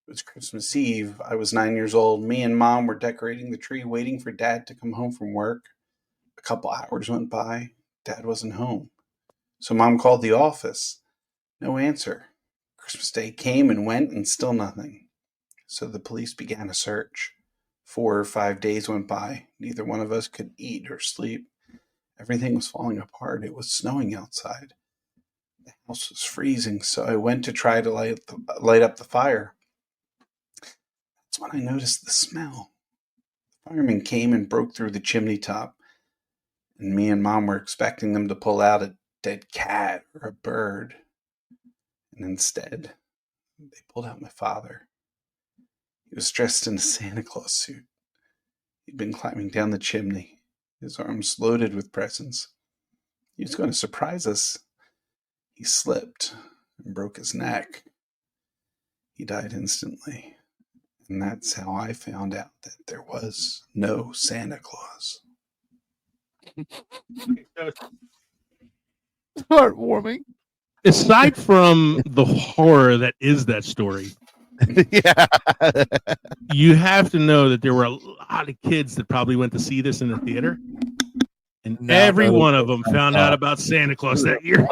It was Christmas Eve. I was 9 years old. Me and Mom were decorating the tree, waiting for Dad to come home from work. A couple hours went by. Dad wasn't home. So Mom called the office. No answer. Christmas Day came and went, and still nothing. So the police began a search. 4 or 5 days went by. Neither one of us could eat or sleep. Everything was falling apart. It was snowing outside. The house was freezing, so I went to try to light up the fire. That's when I noticed the smell. The firemen came and broke through the chimney top, and me and Mom were expecting them to pull out a dead cat or a bird. And instead, they pulled out my father. He was dressed in a Santa Claus suit. He'd been climbing down the chimney, his arms loaded with presents. He was going to surprise us. He slipped and broke his neck. He died instantly. And that's how I found out that there was no Santa Claus. Heartwarming. Aside from the horror that is that story, Yeah. you have to know that there were a lot of kids that probably went to see this in the theater, and every one of them found out about Santa Claus that year.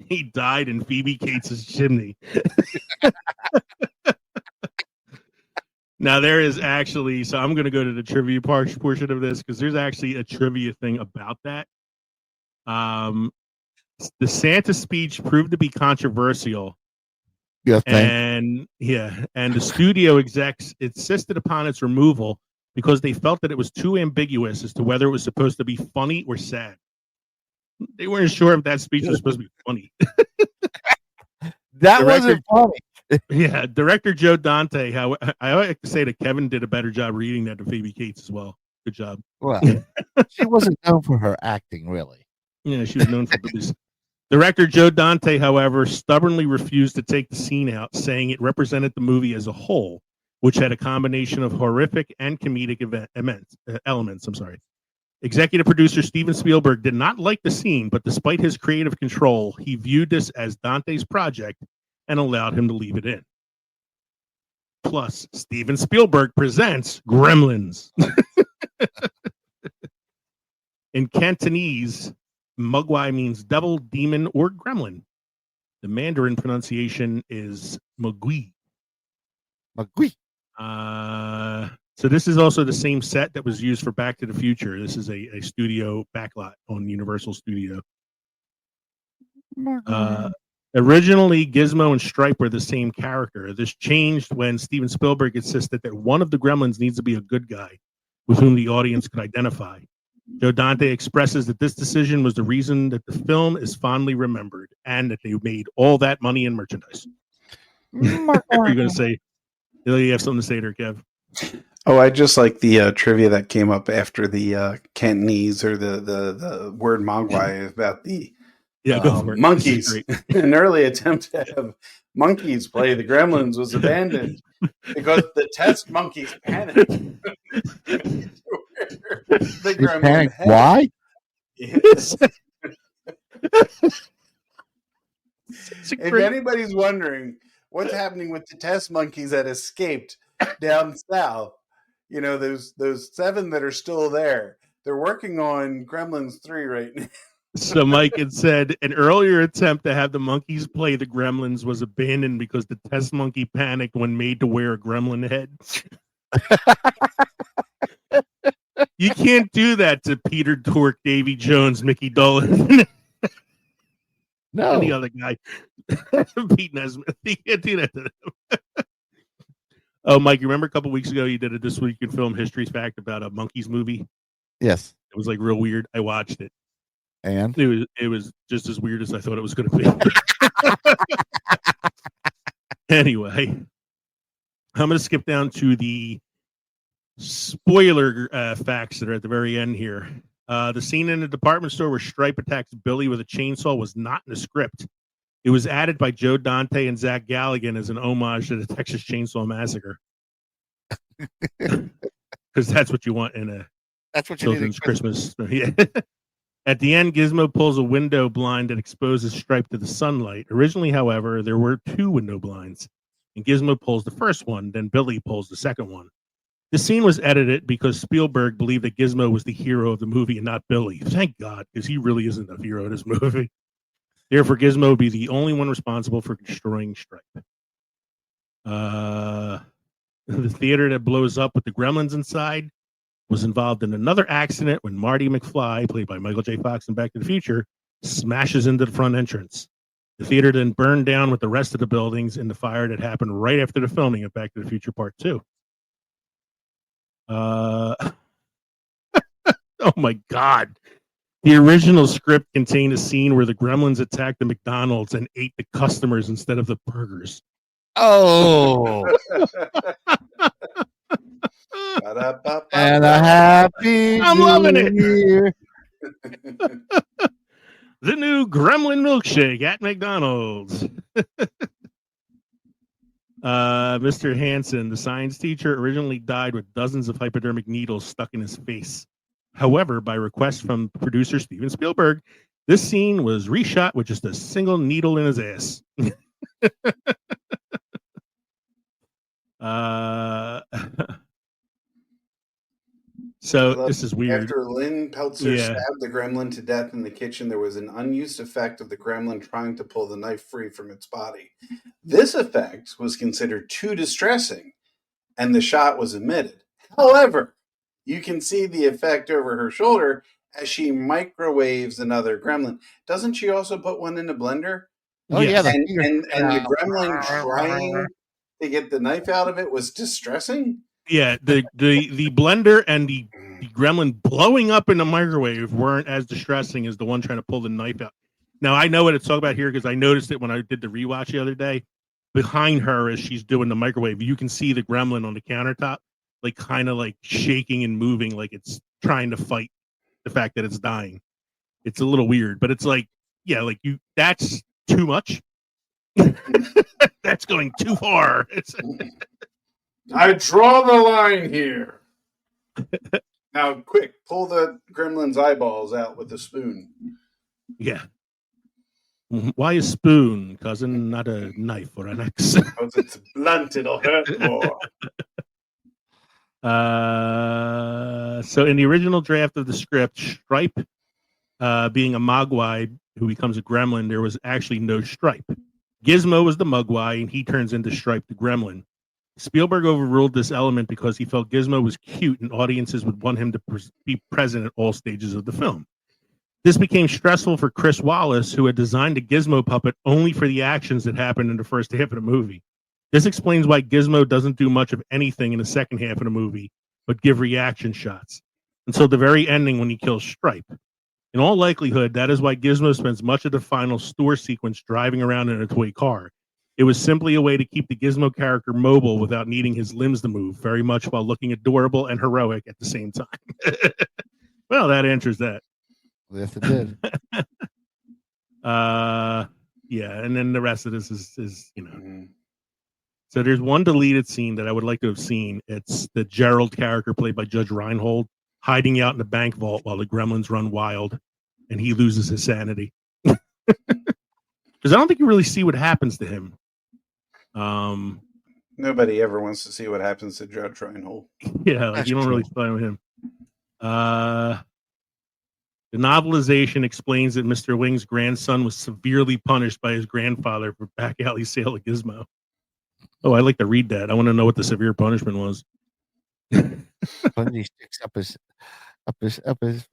He died in Phoebe Cates' chimney. Now, there is actually, so I'm going to go to the trivia portion of this because there's actually a trivia thing about that. The Santa speech proved to be controversial. Yes, and the studio execs insisted upon its removal because they felt that it was too ambiguous as to whether it was supposed to be funny or sad. They weren't sure if that speech was supposed to be funny. That wasn't funny. Yeah, director Joe Dante. How I like to say that Kevin did a better job reading that than Phoebe Cates as well. Good job. Well, she wasn't known for her acting, really. Yeah, she was known for movies. Director Joe Dante, however, stubbornly refused to take the scene out, saying it represented the movie as a whole, which had a combination of horrific and comedic elements. Executive producer Steven Spielberg did not like the scene, but despite his creative control, he viewed this as Dante's project and allowed him to leave it in. Plus, Steven Spielberg presents Gremlins. In Cantonese, Mugwai means devil, demon, or gremlin. The Mandarin pronunciation is Mugui. Mugui. So this is also the same set that was used for Back to the Future. This is a studio backlot on Universal Studio. Originally, Gizmo and Stripe were the same character. This changed when Steven Spielberg insisted that one of the Gremlins needs to be a good guy with whom the audience could identify. Joe Dante expresses that this decision was the reason that the film is fondly remembered and that they made all that money in merchandise. What are you going to say? You have something to say there, Kev? Oh, I just like the trivia that came up after the Cantonese or the word Mogwai about the monkeys. An early attempt to have monkeys play the Gremlins was abandoned because the test monkeys panicked. The Gremlin panicked. Why? Yes. If anybody's wondering what's happening with the test monkeys that escaped down south, you know, those 7 that are still there, they're working on Gremlins 3 right now. So Mike had said an earlier attempt to have the monkeys play the Gremlins was abandoned because the test monkey panicked when made to wear a gremlin head. You can't do that to Peter Tork, Davy Jones, Mickey Dolan. No. Any other guy. Pete Nesmith. You can't do that to them. Oh, Mike, you remember a couple weeks ago you did a This Week in Film History fact about a Monkeys movie? Yes. It was like real weird. I watched it. And it was just as weird as I thought it was going to be. Anyway, I'm going to skip down to the spoiler facts that are at the very end here. The scene in the department store where Stripe attacks Billy with a chainsaw was not in the script. It was added by Joe Dante and Zach Galligan as an homage to the Texas Chainsaw Massacre. Because that's what you want in a children's Christmas. Yeah. At the end, Gizmo pulls a window blind that exposes Stripe to the sunlight. Originally, however, there were 2 window blinds, and Gizmo pulls the first one, then Billy pulls the second one. The scene was edited because Spielberg believed that Gizmo was the hero of the movie and not Billy. Thank God, because he really isn't the hero of this movie. Therefore, Gizmo would be the only one responsible for destroying Stripe. The theater that blows up with the Gremlins inside was involved in another accident when Marty McFly, played by Michael J. Fox in Back to the Future, smashes into the front entrance. The theater then burned down with the rest of the buildings in the fire that happened right after the filming of Back to the Future Part 2. Oh my God. The original script contained a scene where the Gremlins attacked the McDonald's and ate the customers instead of the burgers. oh, and a happy I'm loving it. Year. The new Gremlin milkshake at McDonald's. Mr. Hansen, the science teacher, originally died with dozens of hypodermic needles stuck in his face. However, by request from producer Steven Spielberg, this scene was reshot with just a single needle in his ass. So this is weird. After Lynn Peltzer stabbed the gremlin to death in the kitchen, there was an unused effect of the gremlin trying to pull the knife free from its body. This effect was considered too distressing, and the shot was omitted. However, you can see the effect over her shoulder as she microwaves another gremlin. Doesn't she also put one in a blender? Oh, yeah. And the gremlin trying to get the knife out of it was distressing? Yeah, the blender and the gremlin blowing up in the microwave weren't as distressing as the one trying to pull the knife out. Now, I know what it's talking about here because I noticed it when I did the rewatch the other day. Behind her, as she's doing the microwave, you can see the gremlin on the countertop, like kind of like shaking and moving, like it's trying to fight the fact that it's dying. It's a little weird, but it's like, yeah, like that's too much. That's going too far. I draw the line here. Now, quick, pull the gremlin's eyeballs out with a spoon. Yeah. Why a spoon, cousin, not a knife or an axe? Because it's blunt, it'll hurt more. So in the original draft of the script, Stripe being a Mogwai who becomes a gremlin, there was actually no Stripe. Gizmo was the Mogwai, and he turns into Stripe the gremlin. Spielberg overruled this element because he felt Gizmo was cute and audiences would want him to be present at all stages of the film. This became stressful for Chris Wallace, who had designed a Gizmo puppet only for the actions that happened in the first half of the movie. This explains why Gizmo doesn't do much of anything in the second half of the movie, but give reaction shots, until the very ending when he kills Stripe. In all likelihood, that is why Gizmo spends much of the final store sequence driving around in a toy car. It was simply a way to keep the Gizmo character mobile without needing his limbs to move, very much while looking adorable and heroic at the same time. Well, that answers that. Yes, it did. Yeah, and then the rest of this is So there's one deleted scene that I would like to have seen. It's the Gerald character played by Judge Reinhold hiding out in the bank vault while the gremlins run wild and he loses his sanity. because I don't think you really see what happens to him. Nobody ever wants to see what happens to Judge Reinhold. Yeah, like you don't really find with him. The novelization explains that Mr. Wing's grandson was severely punished by his grandfather for back alley sale of Gizmo. Oh, I'd like to read that. I want to know what the severe punishment was. When he sticks up his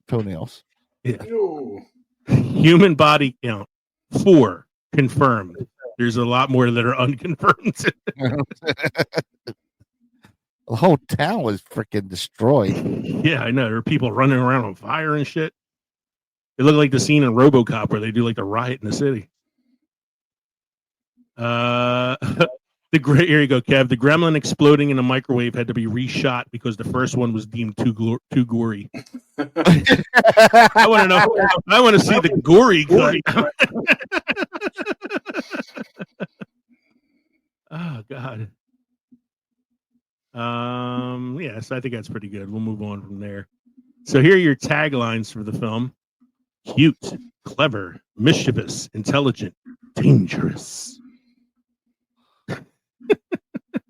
toenails. Yeah. Ew. Human body count 4 confirmed. There's a lot more that are unconfirmed. The whole town was freaking destroyed. Yeah, I know. There are people running around on fire and shit. It looked like the scene in RoboCop where they do like the riot in the city. Here you go, Kev. The gremlin exploding in a microwave had to be reshot because the first one was deemed too gory. I want to know. I want to see the gory cut. Oh God. Yes, I think that's pretty good. We'll move on from there. So here are your taglines for the film: cute, clever, mischievous, intelligent, dangerous.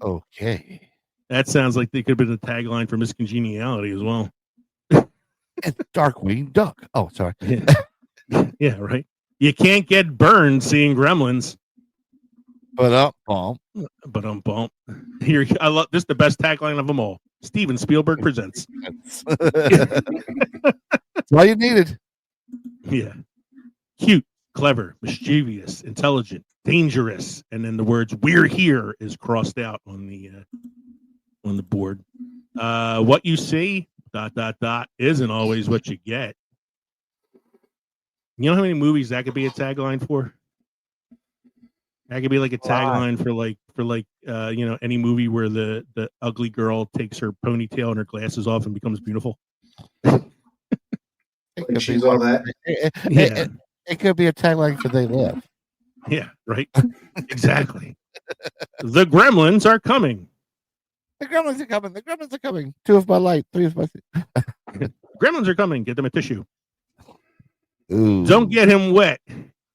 Okay. That sounds like they could have been a tagline for Miss Congeniality as well. And Darkwing Duck. Oh, sorry. Yeah, right. You can't get burned seeing Gremlins. But Bump. Here, I love this. Is the best tagline of them all. Steven Spielberg presents. That's all you needed. Yeah, cute, clever, mischievous, intelligent, dangerous, and then the words "We're here" is crossed out on the board. What you see ... isn't always what you get. You know how many movies that could be a tagline for? That could be like a tagline for any movie where the ugly girl takes her ponytail and her glasses off and becomes beautiful. She's all that. It could be a tagline for They Live. Yeah, right. Exactly. The Gremlins are coming. The Gremlins are coming. The Gremlins are coming. 2 of my light. 3 of my. Gremlins are coming. Get them a tissue. Ooh. Don't get him wet.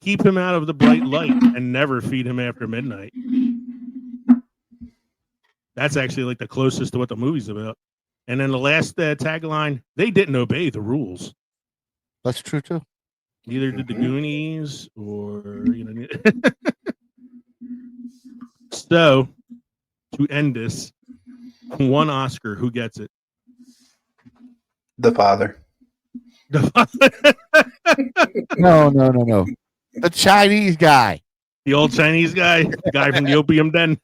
Keep him out of the bright light and never feed him after midnight. That's actually like the closest to what the movie's about. And then the last tagline: they didn't obey the rules. That's true too. Neither did the Goonies, or So, to end this, one Oscar. Who gets it? The father. No. The Chinese guy. The old Chinese guy, the guy from the opium den.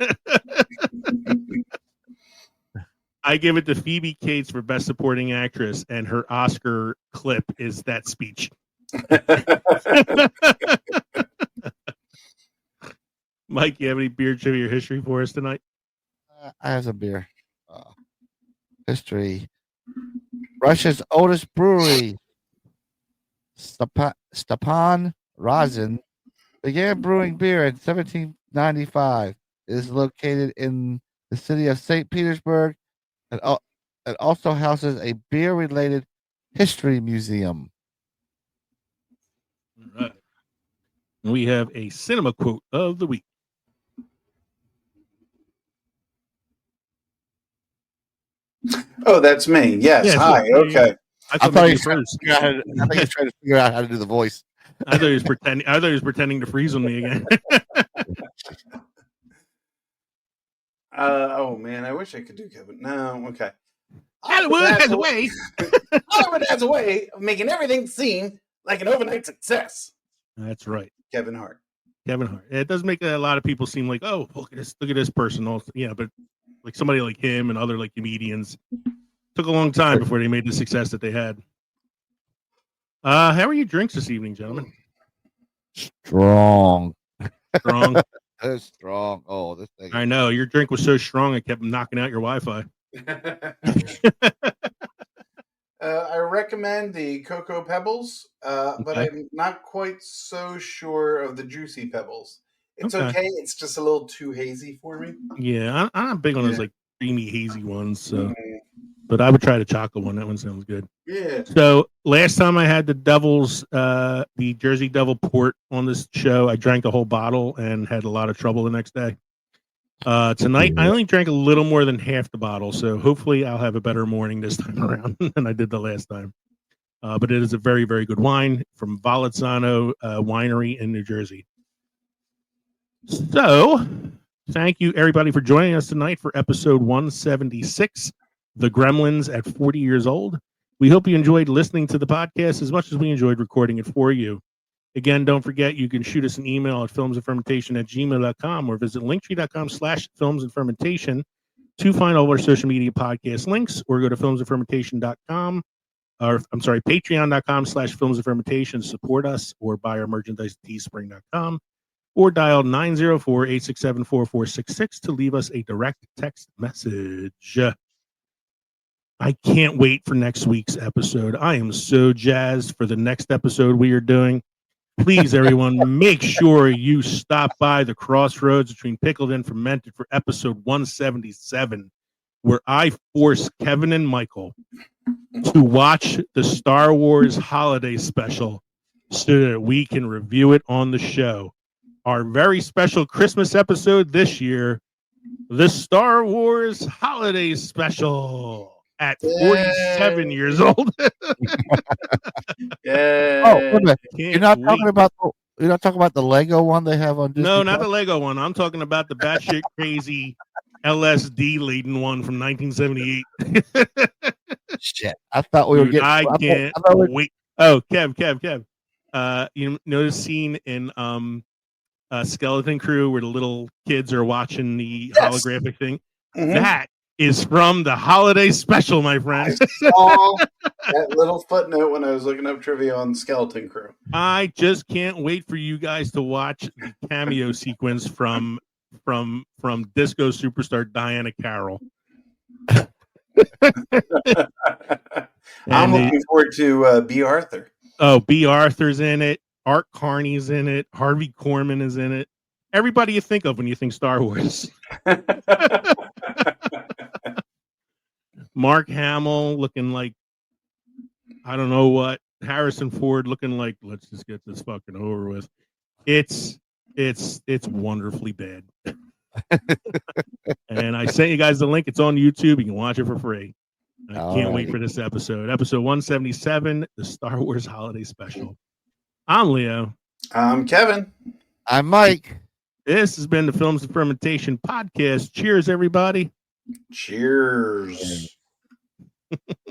I give it to Phoebe Cates for Best Supporting Actress, and her Oscar clip is that speech. Mike, you have any beer trivia history for us tonight? I have some beer. History. Russia's oldest brewery, Stepan Razin, began brewing beer in 1795. It is located in the city of St. Petersburg and also houses a beer-related history museum. All right. We have a cinema quote of the week. Oh, that's me. Yes. Hi. Okay. I thought he was trying to figure out how to do the voice. I thought he was pretending. I thought he was pretending to freeze on me again. Oh man, I wish I could do Kevin. No. Okay. Hollywood has a way. Hollywood has a way of making everything seem like an overnight success. That's right. Kevin Hart. It does make a lot of people seem like, oh, look at this person. Also, yeah, but like somebody like him and other like comedians took a long time before they made the success that they had. How are your drinks this evening, gentlemen? Strong. Strong. Oh, this thing. I know your drink was so strong it kept knocking out your Wi-Fi. I recommend the Cocoa Pebbles, but I'm not quite so sure of the Juicy Pebbles. It's okay. It's just a little too hazy for me. Yeah, I'm not big on those like creamy, hazy ones. So, but I would try the chocolate one. That one sounds good. Yeah. So last time I had the the Jersey Devil port on this show, I drank a whole bottle and had a lot of trouble the next day. Tonight, I only drank a little more than half the bottle, so hopefully I'll have a better morning this time around than I did the last time. But it is a very, very good wine from Volazzano Winery in New Jersey. So, thank you everybody for joining us tonight for episode 176, The Gremlins at 40 Years Old. We hope you enjoyed listening to the podcast as much as we enjoyed recording it for you. Again, don't forget, you can shoot us an email at filmsandfermentation@gmail.com or visit linktree.com/filmsandfermentation to find all of our social media podcast links, or go to filmsandfermentation.com, or patreon.com/filmsandfermentation to support us, or buy our merchandise at teespring.com, or dial 904-867-4466 to leave us a direct text message. I can't wait for next week's episode. I am so jazzed for the next episode we are doing. Please, everyone, make sure you stop by the crossroads between Pickled and Fermented for episode 177, where I force Kevin and Michael to watch the Star Wars holiday special so that we can review it on the show. Our very special Christmas episode this year, the Star Wars holiday special at 47 years old. Yeah. Oh, wait a minute. Can't You're not wait. talking about the Lego one they have on Disney? No, not Plus? the Lego one. I'm talking about the batshit crazy LSD laden one from 1978. Shit. I thought we were Dude, getting. I can't thought we- wait. Oh, Kev. You know the scene in Skeleton Crew where the little kids are watching the holographic thing? Mhm. That is from the holiday special, my friend. I saw that little footnote when I was looking up trivia on Skeleton Crew. I just can't wait for you guys to watch the cameo sequence from disco superstar Diana Carroll. I'm And looking forward to B. Arthur. Oh, B. Arthur's in it. Art Carney's in it. Harvey Korman is in it. Everybody you think of when you think Star Wars. Mark Hamill looking like, I don't know what. Harrison Ford looking like, let's just get this fucking over with. It's wonderfully bad. And I sent you guys the link. It's on YouTube. You can watch it for free. I can't wait for this episode. Episode 177, the Star Wars Holiday Special. I'm Leo. I'm Kevin. I'm Mike. This has been the Films and Fermentation Podcast. Cheers, everybody. Cheers.